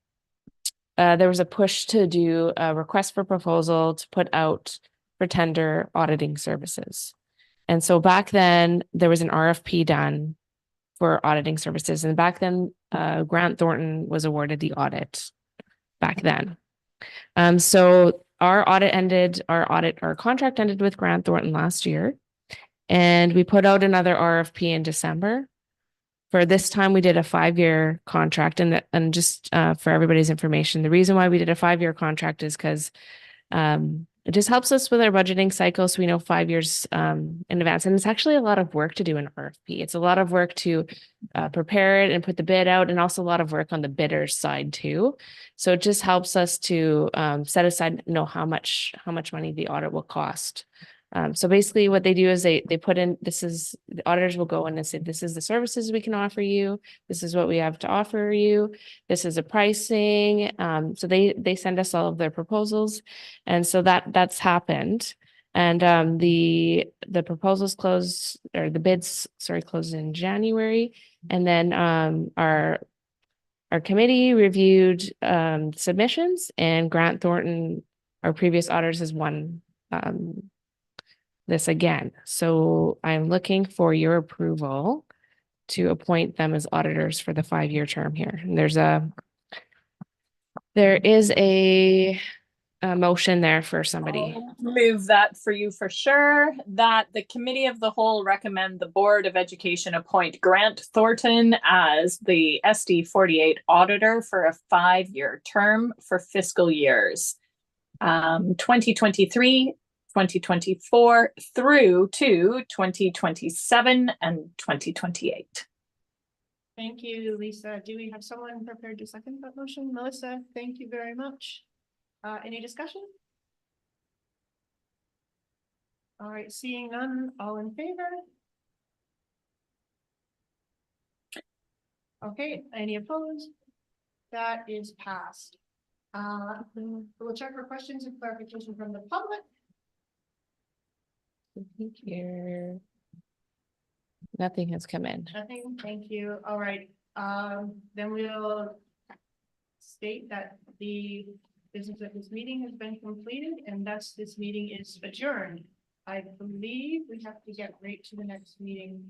S4: there was a push to do a request for proposal to put out for tender auditing services. And so back then there was an RFP done for auditing services. And back then, Grant Thornton was awarded the audit back then. So our contract ended with Grant Thornton last year. And we put out another RFP in December. For this time, we did a 5-year contract, and just for everybody's information, the reason why we did a 5-year contract is because it just helps us with our budgeting cycle, so we know 5 years in advance. And it's actually a lot of work to do an RFP. It's a lot of work to prepare it and put the bid out, and also a lot of work on the bidder's side too. So it just helps us to set aside, know how much money the audit will cost. So basically what they do is they put in, the auditors will go in and say, this is the services we can offer you. This is what we have to offer you. This is the pricing. So they send us all of their proposals. And so that's happened. And the proposals closed, or the bids, closed in January. And then our committee reviewed submissions, and Grant Thornton, our previous auditors, has won this again. So I'm looking for your approval to appoint them as auditors for the 5-year term here. And there is a motion there for somebody.
S7: I'll move that for you for sure, that the committee of the whole recommend the Board of Education appoint Grant Thornton as the SD 48 auditor for a 5-year term for fiscal years 2023, 2024 through to 2027 and 2028.
S1: Thank you, Lisa. Do we have someone prepared to second that motion? Melissa, thank you very much. Any discussion? All right, seeing none, all in favor? Okay, any opposed? That is passed. We'll check for questions and clarification from the public.
S4: Here. Nothing has come in.
S1: Nothing, thank you. All right, then we'll state that the business of this meeting has been completed and thus this meeting is adjourned. I believe we have to get right to the next meeting.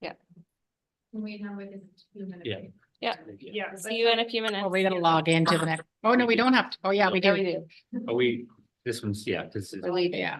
S3: Can we know within 2 minutes?
S5: Yeah.
S4: Yeah.
S1: Yeah.
S4: See you in a few minutes.
S9: Oh, we gotta log into the next, oh, no, we don't have to, oh, yeah, we do.
S4: Yeah, we do.
S5: This one's, yeah, this is.
S9: Yeah.